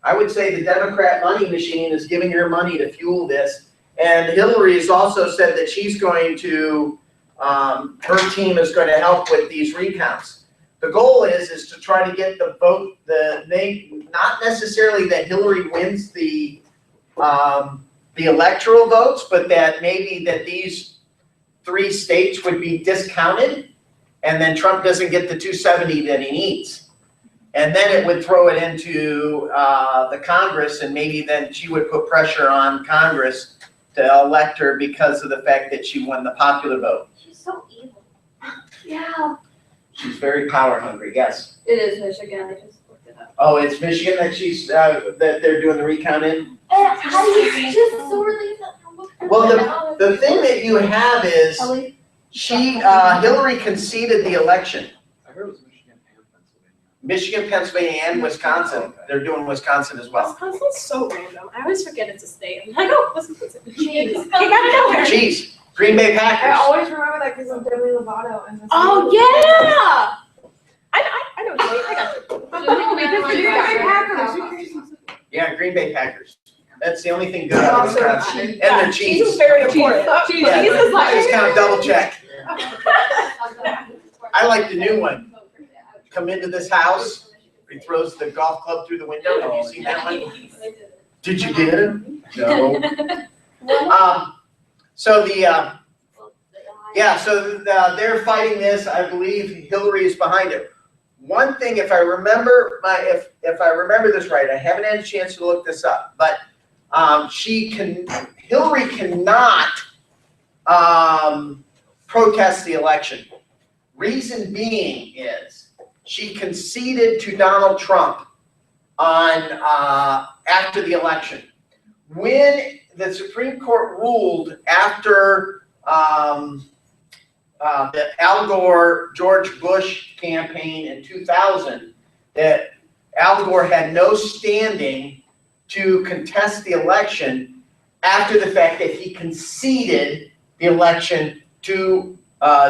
Speaker 5: I would say the Democrat money machine is giving her money to fuel this. And Hillary has also said that she's going to, her team is going to help with these recounts. The goal is to try to get the vote, not necessarily that Hillary wins the electoral votes, but that maybe that these 3 states would be discounted, and then Trump doesn't get the 270 that he needs. And then it would throw it into the Congress, and maybe then she would put pressure on Congress to elect her because of the fact that she won the popular vote.
Speaker 6: She's so evil.
Speaker 2: Yeah.
Speaker 5: She's very power hungry, yes.
Speaker 2: It is Michigan, I just looked it up.
Speaker 5: Oh, it's Michigan that she's, that they're doing the recount in?
Speaker 2: How do you just so really?
Speaker 5: Well, the thing that you have is,
Speaker 2: Ellie?
Speaker 5: Hillary conceded the election.
Speaker 4: I heard it was Michigan and Pennsylvania.
Speaker 5: Michigan, Pennsylvania, and Wisconsin. They're doing Wisconsin as well.
Speaker 1: Wisconsin's so random. I always forget it's a state. I'm like, oh, Wisconsin.
Speaker 3: Jeez.
Speaker 1: It got out of nowhere.
Speaker 5: Jeez, Green Bay
Speaker 3: I
Speaker 5: Packers.
Speaker 3: always remember that because of Demi Lovato and the.
Speaker 1: Oh, yeah! I know, Joey, I got you.
Speaker 5: Yeah, Green Bay Packers. That's the only thing good about Wisconsin. And
Speaker 1: Yeah,
Speaker 5: their
Speaker 1: cheese is
Speaker 5: cheese.
Speaker 1: very important. Cheese
Speaker 5: Yeah.
Speaker 1: is like.
Speaker 5: Just kind of double check. I like the new one. Come into this house, he throws the golf club through the window. Have you seen that one? Did you get it? No. So they're fighting this. I believe Hillary is behind it. One thing, if I remember if I remember this right, I haven't had a chance to look this up, but Hillary cannot protest the election. Reason being is she conceded to Donald Trump on after the election. When the Supreme Court ruled after the Al Gore, George Bush campaign in 2000, that Al Gore had no standing to contest the election after the fact that he conceded the election to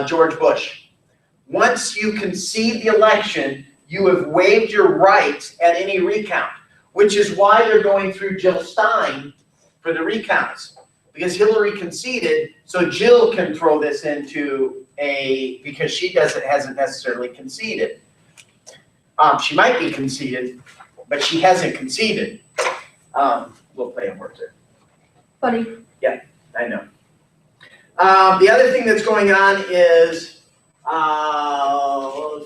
Speaker 5: George Bush. Once you concede the election, you have waived your rights at any recount, which is why they're going through Jill Stein for the recounts. Because Hillary conceded, so Jill can throw this into because she hasn't necessarily conceded. She might be conceded, but she hasn't conceded. We'll play on words there.
Speaker 2: Funny.
Speaker 5: Yeah, I know. The other thing that's going on is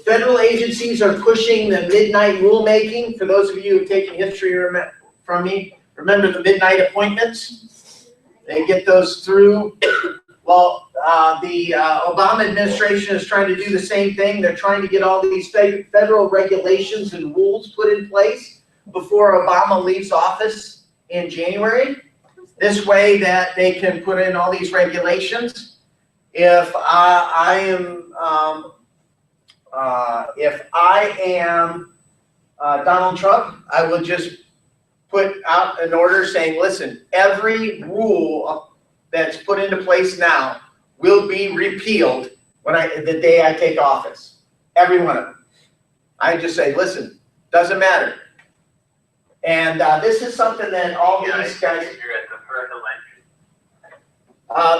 Speaker 5: federal agencies are pushing the midnight rulemaking. For those of you who've taken history from me, remember the midnight appointments? They get those through. Well, the Obama administration is trying to do the same thing. They're trying to get all these federal regulations and rules put in place before Obama leaves office in January. This way that they can put in all these regulations. If I am Donald Trump, I will just put out an order saying, listen, every rule that's put into place now will be repealed the day I take office. Every one of them. I just say, listen, doesn't matter. And this is something that all these guys.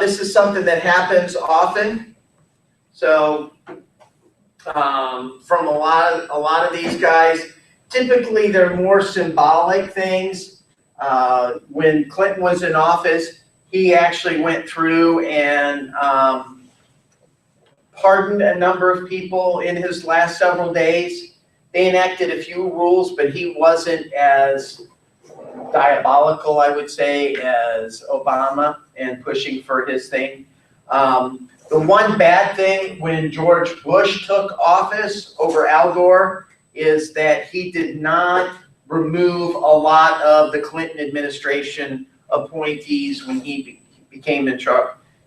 Speaker 5: This is something that happens often. So from a lot of these guys, typically they're more symbolic things. When Clinton was in office, he actually went through and pardoned a number of people in his last several days. They enacted a few rules, but he wasn't as diabolical, I would say, as Obama and pushing for his thing. The one bad thing when George Bush took office over Al Gore is that he did not remove a lot of the Clinton administration appointees when he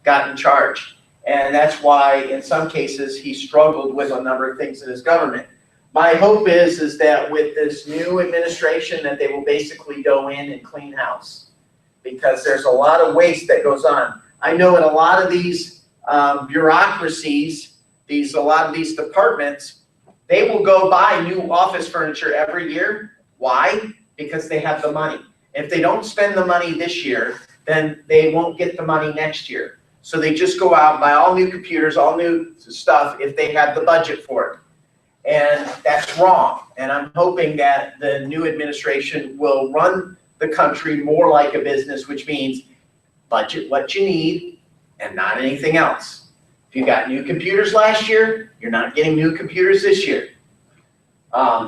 Speaker 5: got in charge. And that's why in some cases he struggled with a number of things in his government. My hope is that with this new administration that they will basically go in and clean house, because there's a lot of waste that goes on. I know in a lot of these bureaucracies, a lot of these departments, they will go buy new office furniture every year. Why? Because they have the money. If they don't spend the money this year, then they won't get the money next year. So they just go out and buy all new computers, all new stuff if they have the budget for it. And that's wrong. And I'm hoping that the new administration will run the country more like a business, which means budget what you need and not anything else. If you got new computers last year, you're not getting new computers this year.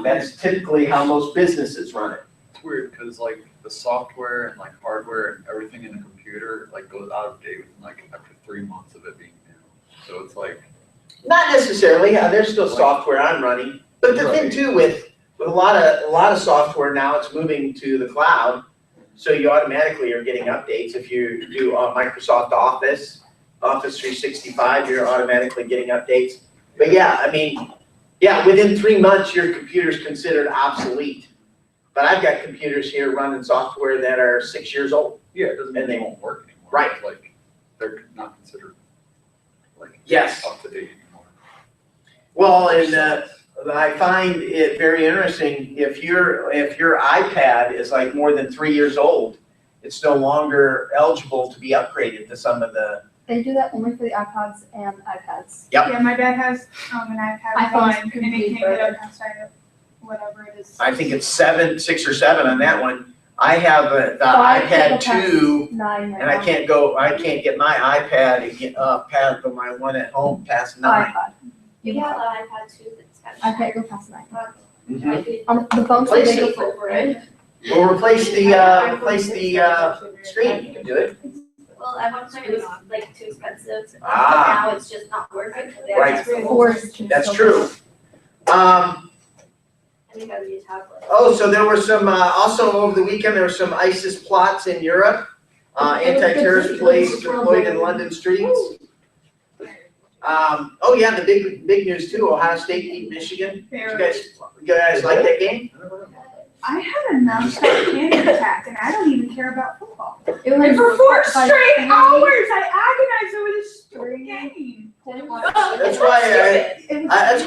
Speaker 5: That's typically how most businesses run it.
Speaker 11: It's weird, cause like the software and like hardware and everything in the computer like goes out of date within like after 3 months of it being new. So it's like,
Speaker 5: Not necessarily, there's still software I'm running, but the thing too with a lot of software now, it's moving to the cloud. So you automatically are getting updates. If you do Microsoft Office 365, you're automatically getting updates. But yeah, I mean, yeah, within 3 months, your computer's considered obsolete. But I've got computers here running software that are 6 years old.
Speaker 11: yeah, it doesn't mean
Speaker 5: And
Speaker 11: they
Speaker 5: they-
Speaker 11: won't work anymore.
Speaker 5: Right.
Speaker 11: It's like, they're not considered like
Speaker 5: Yes.
Speaker 11: up to date anymore.
Speaker 5: Well, and I find it very interesting, if your iPad is like more than 3 years old, it's no longer eligible to be upgraded to some of the,
Speaker 2: They do that only for the iPods and iPads.
Speaker 5: Yep.
Speaker 7: Yeah, my dad has, an iPad
Speaker 2: iPhones
Speaker 7: 1,
Speaker 2: could
Speaker 7: and
Speaker 2: be
Speaker 7: it can't
Speaker 2: further.
Speaker 7: get outside of whatever it is.
Speaker 5: I think it's 6 or 7 on that one. I have the
Speaker 2: Five
Speaker 5: iPad
Speaker 2: people
Speaker 5: 2,
Speaker 2: 9 right
Speaker 5: and I can't get my iPad to get past my one at home past 9.
Speaker 2: iPod.
Speaker 6: We have an iPad too that's got.
Speaker 2: I can't go past 9.
Speaker 5: Mhm.
Speaker 2: On the phone, so
Speaker 5: Place
Speaker 2: they
Speaker 5: it.
Speaker 2: go
Speaker 6: Over it.
Speaker 5: We'll replace the screen, you can do it.
Speaker 6: Well, at one time it was like too expensive.
Speaker 5: Ah.
Speaker 6: Now it's just not worth it.
Speaker 5: Right.
Speaker 2: forced.
Speaker 5: That's true.
Speaker 6: I think I would use tablet.
Speaker 5: Oh, so there were some, also over the weekend, there were some ISIS plots in Europe. Anti-terrorist police deployed in London streets. Oh yeah, the big news too, Ohio State beat Michigan. You guys like that game?
Speaker 7: I had a nonstop panic attack, and I don't even care about football.
Speaker 2: It was
Speaker 7: And for 4
Speaker 2: like-
Speaker 7: straight hours, I agonized over this stupid game.
Speaker 5: That's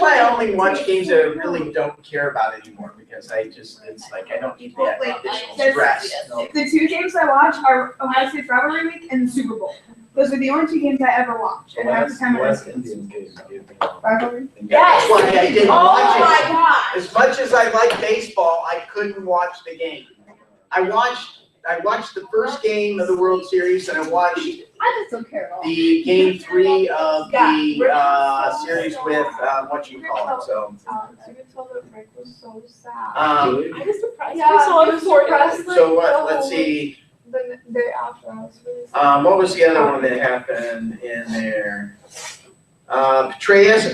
Speaker 5: why I only watch games that I really don't care about anymore, because it's like, I don't need that additional stress.
Speaker 7: The 2 games I watch are Ohio State rivalry week and the Super Bowl. Those are the only 2 games I ever watch, and half the time I was
Speaker 2: Rivalry?
Speaker 5: That's why I didn't
Speaker 1: Oh
Speaker 5: watch
Speaker 1: my
Speaker 5: it.
Speaker 1: god.
Speaker 5: As much as I like baseball, I couldn't watch the game. I watched the first game of the World Series, and I watched
Speaker 2: I just don't care at all.
Speaker 5: the game 3 of the series with what you call it. So
Speaker 3: You could tell that Frank was so sad.
Speaker 1: I was surprised.
Speaker 2: Yeah,
Speaker 1: We saw
Speaker 2: he
Speaker 1: the
Speaker 2: was
Speaker 1: four
Speaker 2: surprised.
Speaker 1: guys.
Speaker 5: so what? Let's see.
Speaker 3: The day after, I was really sad.
Speaker 5: What was the other one that happened in there? Petraeus.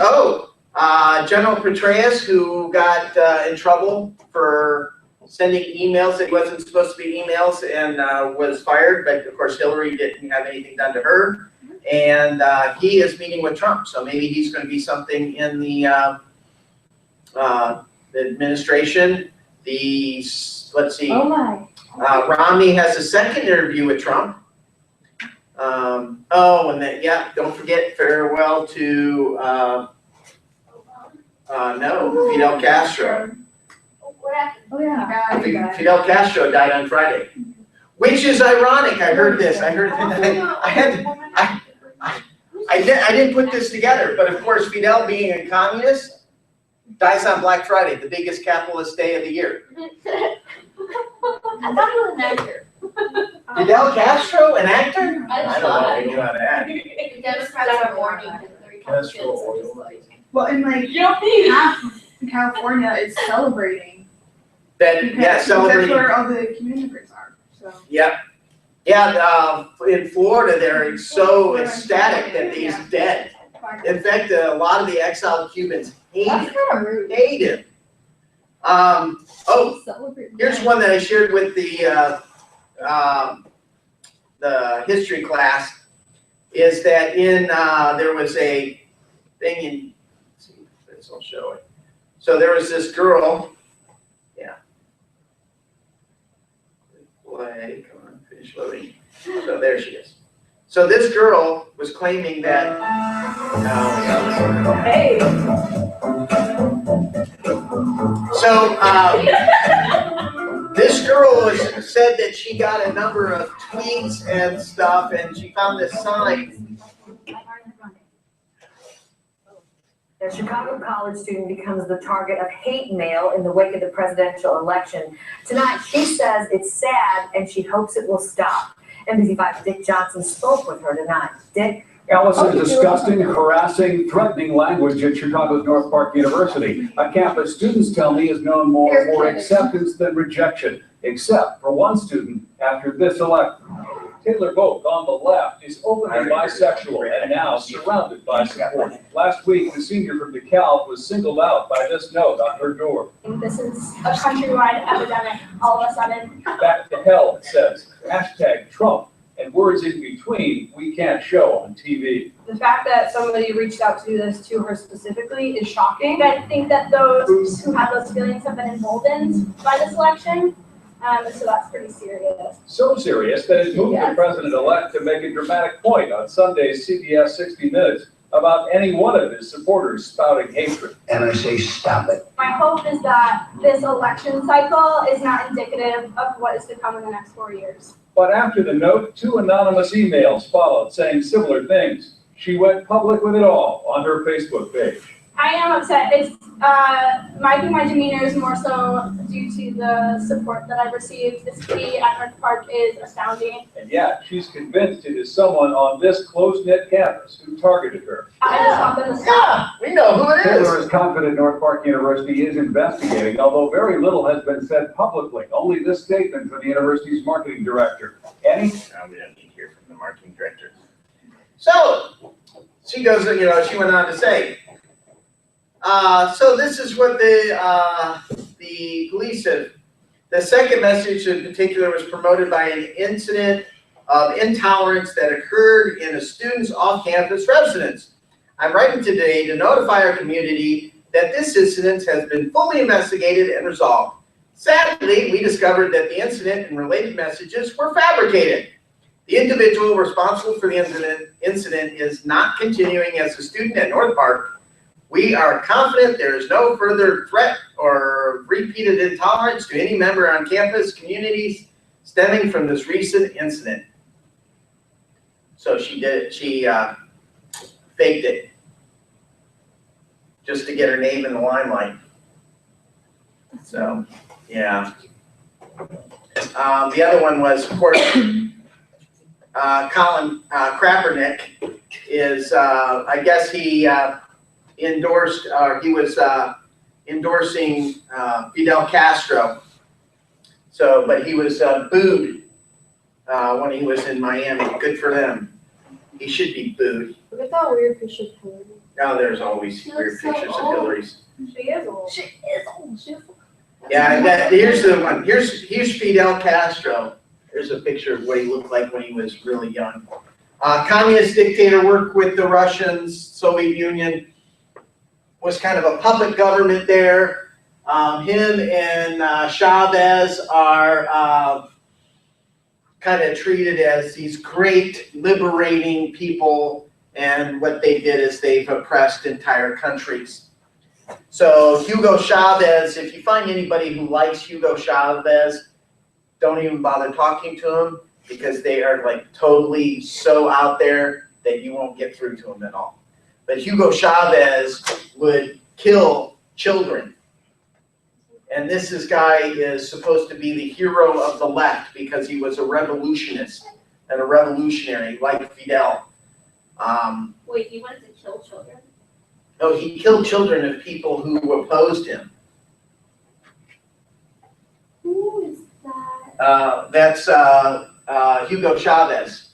Speaker 5: General Petraeus, who got in trouble for sending emails that wasn't supposed to be emails, and was fired. But of course, Hillary didn't have anything done to her. And he is meeting with Trump, so maybe he's going to be something in the administration. Let's see.
Speaker 2: Oh my.
Speaker 5: Romney has a second interview with Trump. Don't forget farewell to, Fidel Castro.
Speaker 2: Oh yeah.
Speaker 5: I think Fidel Castro died on Friday, which is ironic. I heard this. I didn't put this together, but of course, Fidel being a communist dies on Black Friday, the biggest capitalist day of the year.
Speaker 6: I thought he was an actor.
Speaker 5: Fidel Castro, an actor?
Speaker 6: I
Speaker 5: don't know if he knew how to act.
Speaker 6: The Democrats are warning him that he comes
Speaker 5: That's cool.
Speaker 7: Well, and like
Speaker 1: Yuppie.
Speaker 7: half of California is celebrating.
Speaker 5: That's celebrating.
Speaker 7: That's where all the communities are, so.
Speaker 5: Yep. Yeah, in Florida, they're so ecstatic that he's dead. In fact, a lot of the exiled Cubans hate
Speaker 2: That's
Speaker 5: him.
Speaker 2: kind of rude.
Speaker 5: Hate him.
Speaker 2: Celebrate.
Speaker 5: Here's one that I shared with the history class, is that there was a thing in, let's see if this will show it. So there was this girl, come on, finish loading. So there she is. So this girl was claiming that,
Speaker 1: Hey.
Speaker 5: so, this girl said that she got a number of tweets and stuff, and she found this sign.
Speaker 12: A Chicago college student becomes the target of hate mail in the wake of the presidential election. Tonight, she says it's sad and she hopes it will stop. NBC5's Dick Johnson spoke with her tonight. Dick,
Speaker 8: Allison's disgusting, harassing, threatening language at Chicago's North Park University, a campus students tell me is known more for acceptance than rejection, except for one student after this election. Taylor Vogt on the left is openly bisexual and now surrounded by support. Last week, the senior from DeKalb was singled out by this note on her door.
Speaker 1: This is a countrywide epidemic all of a sudden.
Speaker 8: Back to hell, it says. Hashtag Trump. And words in between we can't show on TV.
Speaker 2: The fact that somebody reached out to do this to her specifically is shocking.
Speaker 1: I think that those who have those feelings have been emboldened by this election. So that's pretty serious.
Speaker 8: So serious that it moved the president-elect to make a dramatic point on Sunday's CBS 60 Minutes about any one of his supporters spouting hatred.
Speaker 13: And I say, stop it.
Speaker 1: My hope is that this election cycle is not indicative of what is to come in the next 4 years.
Speaker 8: But after the note, 2 anonymous emails followed saying similar things. She went public with it all on her Facebook page.
Speaker 1: I am upset. I think my demeanor is more so due to the support that I've received. This plea at North Park is astounding.
Speaker 8: And yet, she's convinced it is someone on this close-knit campus who targeted her.
Speaker 1: I just want them to stop.
Speaker 5: Yeah, we know who it
Speaker 8: Taylor
Speaker 5: is.
Speaker 8: is confident North Park University is investigating, although very little has been said publicly. Only this statement from the university's marketing director. Annie?
Speaker 5: No, we don't need to hear from the marketing director. So, she goes, she went on to say, so this is what the police said. The second message in particular was promoted by an incident of intolerance that occurred in a student's off-campus residence. I'm writing today to notify our community that this incident has been fully investigated and resolved. Sadly, we discovered that the incident and related messages were fabricated. The individual responsible for the incident is not continuing as a student at North Park. We are confident there is no further threat or repeated intolerance to any member on campus communities stemming from this recent incident. So she faked it just to get her name in the limelight. So, yeah. The other one was, of course, Colin Kaepernick is, I guess he endorsed, he was endorsing Fidel Castro. So, but he was booed when he was in Miami. Good for them. He should be booed.
Speaker 2: Look at that weird picture of Hillary.
Speaker 5: Now there's always weird pictures of Hillary's.
Speaker 1: She is old.
Speaker 2: She is old. She is old.
Speaker 5: Yeah, here's the one. Here's Fidel Castro. Here's a picture of what he looked like when he was really young. Communist dictator, worked with the Russians, Soviet Union, was kind of a puppet government there. Him and Chavez are kind of treated as these great liberating people, and what they did is they've oppressed entire countries. So Hugo Chavez, if you find anybody who likes Hugo Chavez, don't even bother talking to them, because they are like totally so out there that you won't get through to them at all. But Hugo Chavez would kill children. And this guy is supposed to be the hero of the left because he was a revolutionist and a revolutionary like Fidel.
Speaker 6: Wait, he wanted to kill children?
Speaker 5: No, he killed children of people who opposed him.
Speaker 6: Who is that?
Speaker 5: That's Hugo Chavez.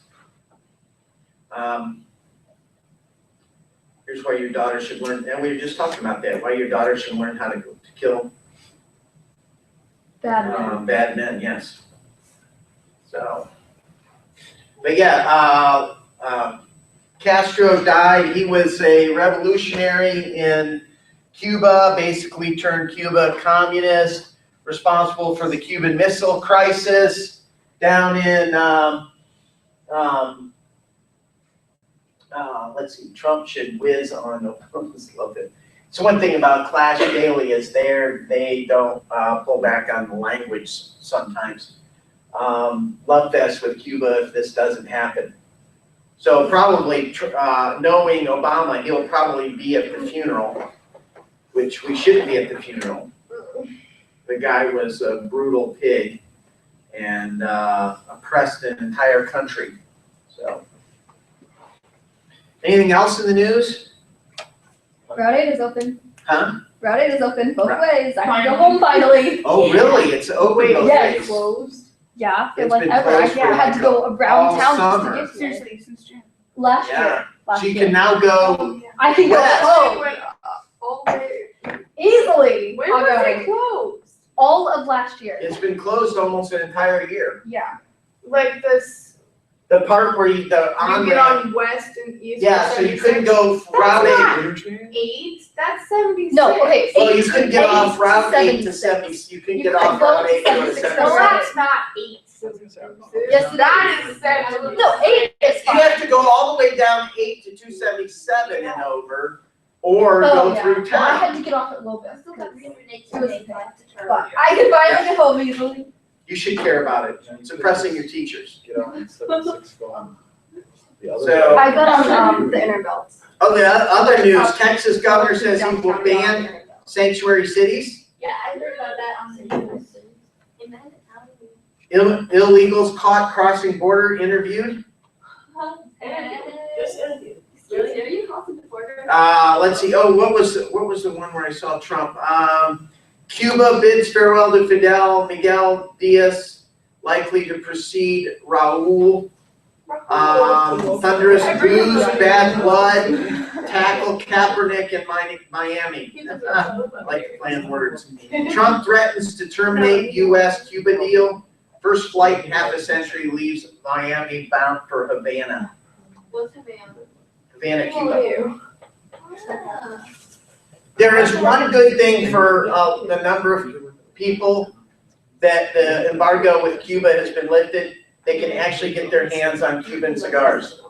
Speaker 5: Here's why your daughter should learn, and we were just talking about that, why your daughter should learn how to kill bad men, yes. So, but yeah, Castro died. He was a revolutionary in Cuba, basically turned Cuba communist, responsible for the Cuban Missile Crisis down in, let's see, Trump should whiz on the, love it. So one thing about Clash Daily is they don't pull back on the language sometimes. Love fest with Cuba if this doesn't happen. So probably knowing Obama, he'll probably be at the funeral, which we shouldn't be at the funeral. The guy was a brutal pig and oppressed an entire country. So Anything else in the news?
Speaker 2: Route 8 is open.
Speaker 5: Huh?
Speaker 2: Route 8 is open both ways. I can go home finally.
Speaker 5: Oh, really? It's open both
Speaker 2: yes.
Speaker 5: ways?
Speaker 3: Closed.
Speaker 2: Yeah, for
Speaker 5: It's
Speaker 2: like
Speaker 5: been
Speaker 2: ever.
Speaker 5: closed
Speaker 2: I
Speaker 5: for
Speaker 2: had to go around
Speaker 5: all
Speaker 2: town
Speaker 5: summer.
Speaker 2: just to get here.
Speaker 7: Seriously, since June.
Speaker 2: Last
Speaker 5: Yeah.
Speaker 2: year. Last
Speaker 5: So you
Speaker 2: year.
Speaker 5: can now go,
Speaker 2: I can go
Speaker 5: Yes.
Speaker 2: home
Speaker 3: Went all day.
Speaker 2: easily.
Speaker 3: When
Speaker 2: I'll
Speaker 3: was
Speaker 2: go.
Speaker 3: it closed?
Speaker 2: All of last year.
Speaker 5: it's been closed almost an entire year.
Speaker 2: Yeah.
Speaker 3: Like this,
Speaker 5: The part where you, the
Speaker 3: you
Speaker 5: on
Speaker 3: get
Speaker 5: ramp.
Speaker 3: on west and east.
Speaker 5: Yeah, so you couldn't go Route
Speaker 3: That's
Speaker 5: 8.
Speaker 3: 8, that's 76.
Speaker 2: No, okay.
Speaker 5: Well, you
Speaker 2: 8
Speaker 5: couldn't get off Route 8 to
Speaker 2: 76.
Speaker 5: 70, you couldn't
Speaker 2: You
Speaker 5: get
Speaker 2: could
Speaker 5: off
Speaker 2: go
Speaker 5: Route 8 to go to
Speaker 2: 76.
Speaker 5: 77.
Speaker 3: Well, that's not 8.
Speaker 2: Yes,
Speaker 3: That is 7.
Speaker 2: No, 8 is
Speaker 5: You
Speaker 2: fine.
Speaker 5: have to go all the way down 8 to 277 and over, or go
Speaker 2: yeah.
Speaker 5: through
Speaker 2: Well, I
Speaker 5: town.
Speaker 2: had to get off at Lobos.
Speaker 6: Still got 308
Speaker 2: It was
Speaker 6: days left to turn.
Speaker 2: But I could finally get home easily.
Speaker 5: You should care about it, suppressing your teachers.
Speaker 4: Get on 76 going. The other
Speaker 5: So-
Speaker 2: I got on the inner belts.
Speaker 5: Oh, the other news, Texas governor says he will ban sanctuary cities.
Speaker 6: Yeah, I heard about that on the news. Amen. Hallelujah.
Speaker 5: Illegals caught crossing border interviewed.
Speaker 6: Really? Are you crossing the border?
Speaker 5: Let's see, oh, what was the one where I saw Trump? Cuba bids farewell to Fidel, Miguel Diaz likely to precede Raul. Thunderous booze, bad blood, tackle Kaepernick in Miami. I like playing words. Trump threatens to terminate U.S.-Cuba deal. First flight in half a century leaves Miami bound for Havana.
Speaker 6: What's Havana?
Speaker 5: Havana, Cuba. There is one good thing for the number of people that the embargo with Cuba has been lifted. They can actually get their hands on Cuban cigars.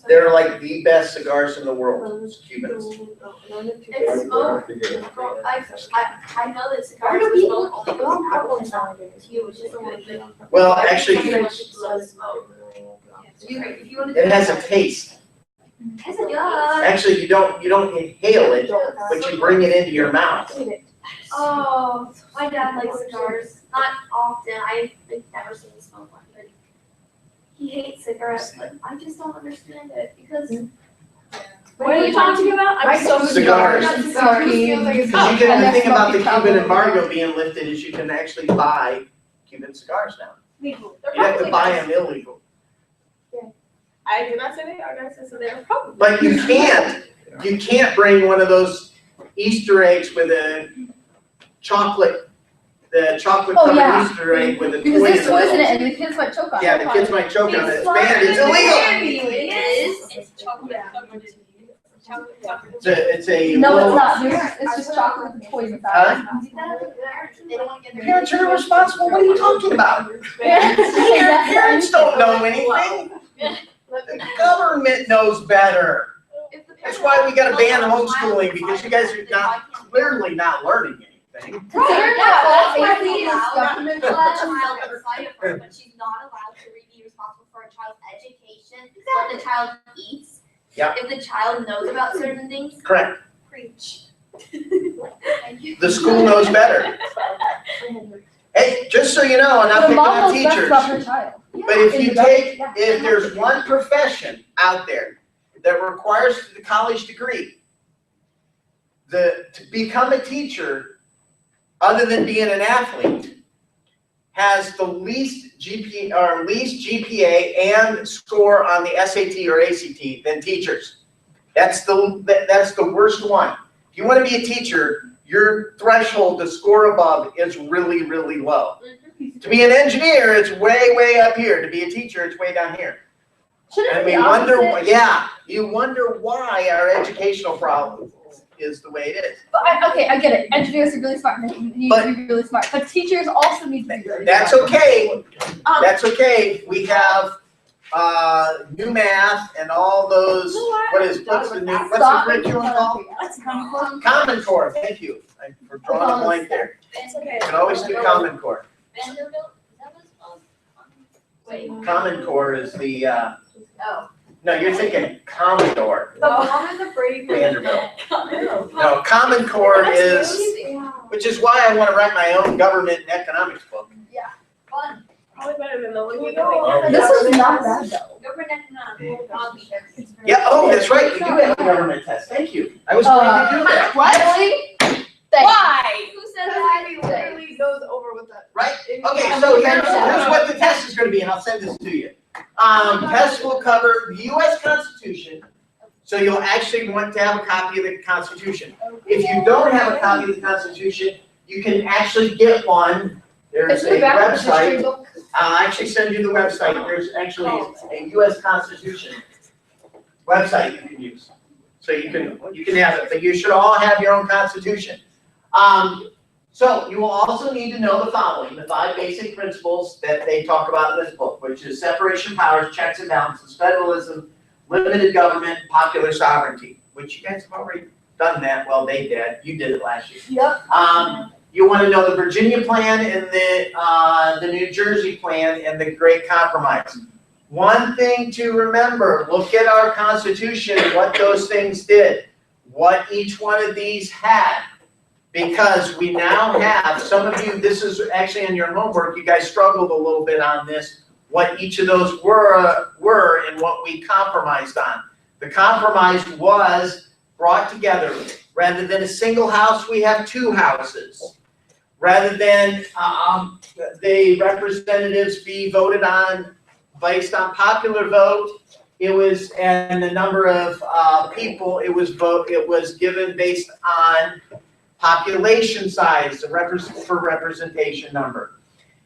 Speaker 5: They're like the best cigars in the world, Cubans.
Speaker 6: It's smoke. I know that cigars are smoke only goes out and not to you, which is a good thing.
Speaker 5: Well, actually,
Speaker 6: Smoke.
Speaker 5: it has a taste.
Speaker 6: Has a gun.
Speaker 5: Actually, you don't inhale it, but you bring it into your mouth.
Speaker 6: Oh, my dad likes cigars. Not often. I've never seen him smoke one, but he hates cigarettes. But I just don't understand it because.
Speaker 1: What are you talking about? I'm so
Speaker 5: Cigars.
Speaker 3: Cigars.
Speaker 5: Because you can, the thing about the Cuban embargo being lifted is you can actually buy Cuban cigars now.
Speaker 1: legal.
Speaker 5: You have to buy them illegal.
Speaker 1: I did not say they are, I said so they're probably.
Speaker 5: But you can't bring one of those Easter eggs with a chocolate covered Easter egg with a
Speaker 2: Because
Speaker 5: toy in
Speaker 2: there's
Speaker 5: the
Speaker 2: toys in it
Speaker 5: middle.
Speaker 2: and the kids might choke on it.
Speaker 5: Yeah, the kids might choke on it. It's banned, it's illegal.
Speaker 6: It is.
Speaker 1: It's chocolate covered. Chocolate covered.
Speaker 5: It's a
Speaker 2: No,
Speaker 5: little-
Speaker 2: it's not. It's just chocolate with toys inside.
Speaker 6: They don't want to get their.
Speaker 5: Parents are irresponsible, what are you talking about? Parents don't know anything. The government knows better. That's why we gotta ban homeschooling, because you guys are clearly not learning anything.
Speaker 2: Consider
Speaker 6: That's
Speaker 2: all
Speaker 6: why
Speaker 2: atheists
Speaker 6: we allow
Speaker 2: government
Speaker 6: a
Speaker 2: classes.
Speaker 6: child inside of her, but she's not allowed to be responsible for a child's education, what the child eats.
Speaker 5: Yeah.
Speaker 6: If the child knows about certain things,
Speaker 5: Correct.
Speaker 6: preach.
Speaker 5: The school knows better. Hey, just so you know, I'm not
Speaker 2: The
Speaker 5: picking
Speaker 2: mom
Speaker 5: on
Speaker 2: knows best about
Speaker 5: teachers,
Speaker 2: her child.
Speaker 5: but if you
Speaker 2: Yeah.
Speaker 5: take,
Speaker 2: Yeah.
Speaker 5: if there's one profession out there that requires the college degree, to become a teacher, other than being an athlete, has the least GPA and score on the SAT or ACT than teachers. That's the worst one. If you want to be a teacher, your threshold to score above is really, really low. To be an engineer, it's way, way up here. To be a teacher, it's way down here.
Speaker 2: Shouldn't it
Speaker 5: And
Speaker 2: be
Speaker 5: we wonder,
Speaker 2: opposite?
Speaker 5: you wonder why our educational problem is the way it is.
Speaker 2: But I get it. Engineers are really smart. They need
Speaker 5: But-
Speaker 2: to be really smart. But teachers also need to be really
Speaker 5: That's
Speaker 2: smart.
Speaker 5: okay. That's okay. We have new math and all those. What's the curriculum called? Common Core. Thank you. For drawing a blank there.
Speaker 6: It's okay.
Speaker 5: You can always do Common Core.
Speaker 6: Vanderbilt, is that what it's called? Wait.
Speaker 5: Common Core is the.
Speaker 6: Oh.
Speaker 5: No, you're thinking Commodore.
Speaker 6: The mom and the brave.
Speaker 5: Vanderbilt. No, Common Core is, which is why I want to write my own government and economics book.
Speaker 6: Fun.
Speaker 1: Probably better than the one you
Speaker 2: This was not bad though.
Speaker 5: Yeah, oh, that's right, we do have a government test, thank you. I was going to do that.
Speaker 2: Really?
Speaker 1: Why?
Speaker 6: Who said
Speaker 3: Because
Speaker 6: that?
Speaker 3: it literally goes over with that.
Speaker 5: Right? Okay, so here's what the test is gonna be, and I'll send this to you. Test will cover the US Constitution, so you'll actually want to have a copy of the Constitution. If you don't have a copy of the Constitution, you can actually get one. There's
Speaker 2: It's the
Speaker 5: a
Speaker 2: back of the
Speaker 5: website.
Speaker 2: history book.
Speaker 5: I'll actually send you the website. There's actually a US Constitution website you can use. So you can have it, but you should all have your own Constitution. So you will also need to know the following, the 5 basic principles that they talk about in this book, which is separation of powers, checks and balances, federalism, limited government, popular sovereignty, which you guys have already done that. Well, they did. You did it last year.
Speaker 2: Yep.
Speaker 5: You want to know the Virginia plan and the New Jersey plan and the Great Compromise. One thing to remember, look at our Constitution, what those things did, what each one of these had. Because we now have, some of you, this is actually in your homework, you guys struggled a little bit on this, what each of those were and what we compromised on. The compromise was brought together. Rather than a single house, we have 2 houses. Rather than the representatives be voted on based on popular vote, it was, and the number of people, it was given based on population size, for representation number.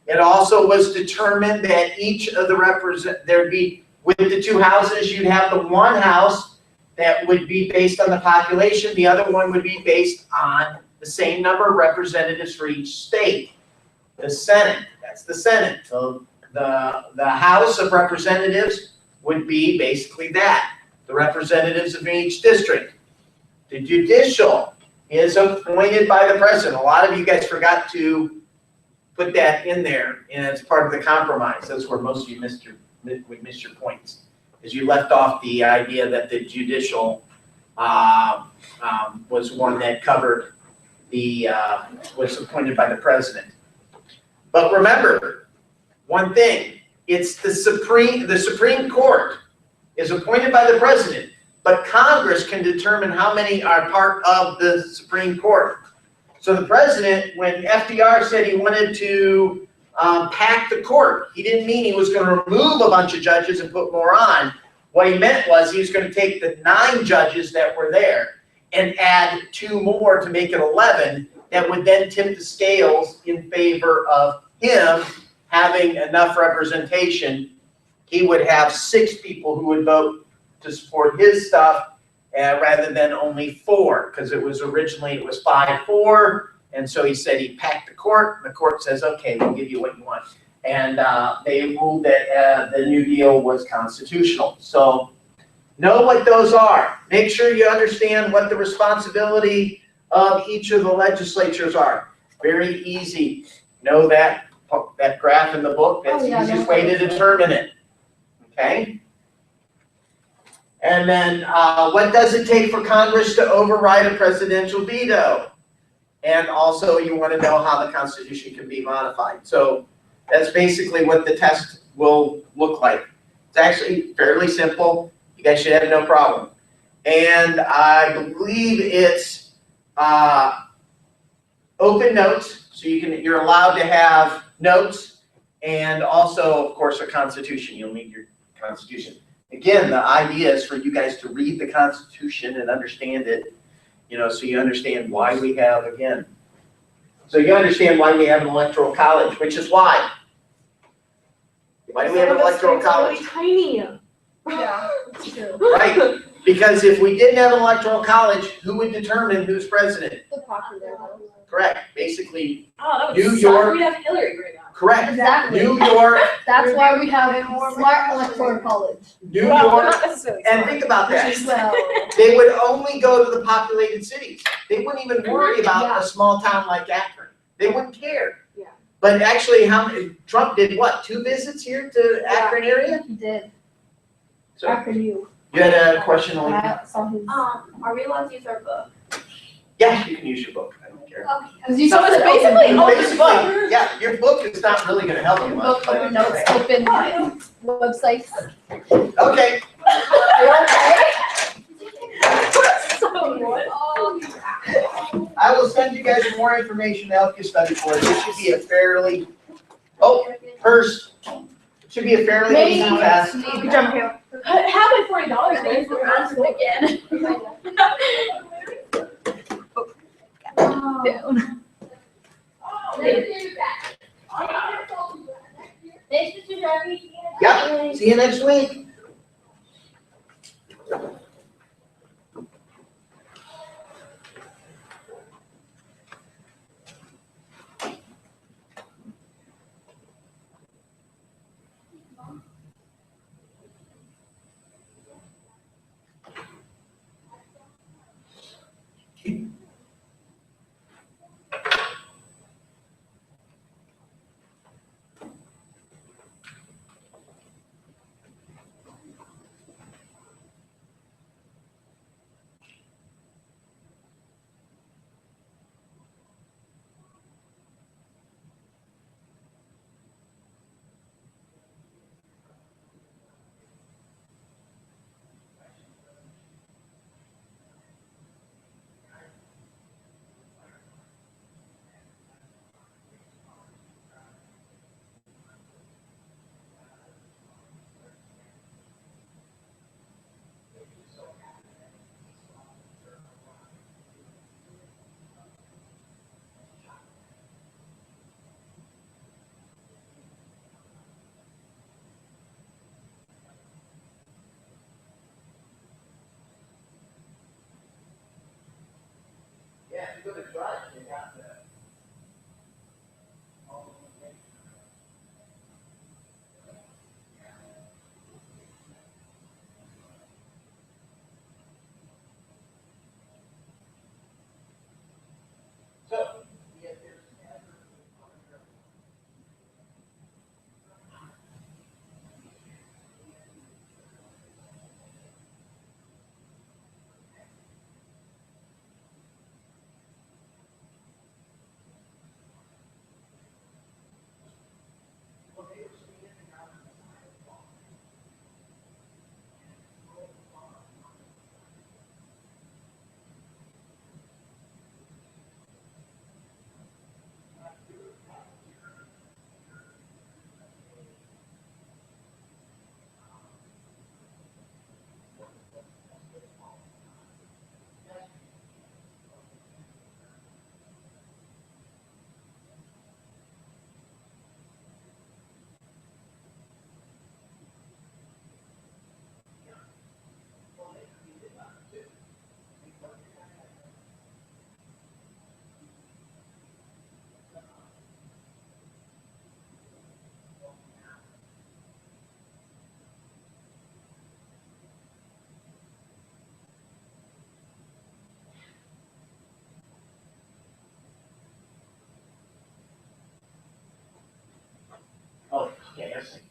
Speaker 5: It also was determined that each of the there'd be, with the 2 houses, you'd have the one house that would be based on the population, the other one would be based on the same number of representatives for each state. The Senate, that's the Senate. So the House of Representatives would be basically that, the representatives of each district. The judicial is appointed by the president. A lot of you guys forgot to put that in there, and it's part of the compromise. That's where most of you missed your points, is you left off the idea that the judicial was one that covered was appointed by the president. But remember, one thing, it's the Supreme Court is appointed by the president, but Congress can determine how many are part of the Supreme Court. So the president, when FDR said he wanted to pack the court, he didn't mean he was going to remove a bunch of judges and put more on. What he meant was he was going to take the 9 judges that were there and add 2 more to make it 11, that would then tip the scales in favor of him having enough representation. He would have 6 people who would vote to support his stuff, rather than only 4, because it was originally, it was 5-4, and so he said he packed the court, and the court says, okay, we'll give you what you want. And they ruled that the New Deal was constitutional. So know what those are. Make sure you understand what the responsibility of each of the legislatures are. Very easy. Know that graph in the book, that's the easiest way to determine it. Okay? And then what does it take for Congress to override a presidential veto? And also you want to know how the Constitution can be modified. So that's basically what the test will look like. It's actually fairly simple. You guys should have no problem. And I believe it's open notes, so you're allowed to have notes, and also, of course, a Constitution. You'll need your Constitution. Again, the idea is for you guys to read the Constitution and understand it, so you understand why we have, again. So you understand why we have an electoral college, which is why. Why do we have an electoral college?
Speaker 1: Tiny.
Speaker 3: Yeah.
Speaker 1: It's true.
Speaker 5: Right, because if we didn't have an electoral college, who would determine who's president?
Speaker 2: The popular vote.
Speaker 5: Correct, basically,
Speaker 1: Oh, that would
Speaker 5: New
Speaker 1: suck.
Speaker 5: York-
Speaker 1: We'd have Hillary right now.
Speaker 5: correct.
Speaker 2: Exactly.
Speaker 5: New York,
Speaker 2: That's why we have a smart electoral college.
Speaker 5: New
Speaker 1: Well,
Speaker 5: York,
Speaker 1: not necessarily.
Speaker 5: and think about that.
Speaker 2: Well,
Speaker 5: They would only go to the populated cities. They wouldn't even worry about a small town like Akron. They wouldn't care.
Speaker 1: Yeah.
Speaker 5: But actually, Trump did what, 2 visits here to Akron area?
Speaker 2: he did.
Speaker 5: So
Speaker 2: After you.
Speaker 5: you had a question,
Speaker 2: And
Speaker 5: Olivia?
Speaker 2: I saw his.
Speaker 6: Are we allowed to use our book?
Speaker 5: Yes, you can use your book. I don't care.
Speaker 2: So it's basically open book.
Speaker 5: Basically, yeah, your book is not really gonna help you much.
Speaker 2: Book, open notes, open websites.
Speaker 5: Okay,
Speaker 2: Are you okay?
Speaker 5: I will send you guys more information to help you study for it. This should be a fairly, first, should be a fairly easy test.
Speaker 7: Good job, Michaela.
Speaker 1: Have my $40 man, if we're on to it again.
Speaker 2: Down.
Speaker 5: Yep, see you next week. Yeah, if you're gonna try it, you got that. So, yeah, there's. Oh, yeah, you're saying.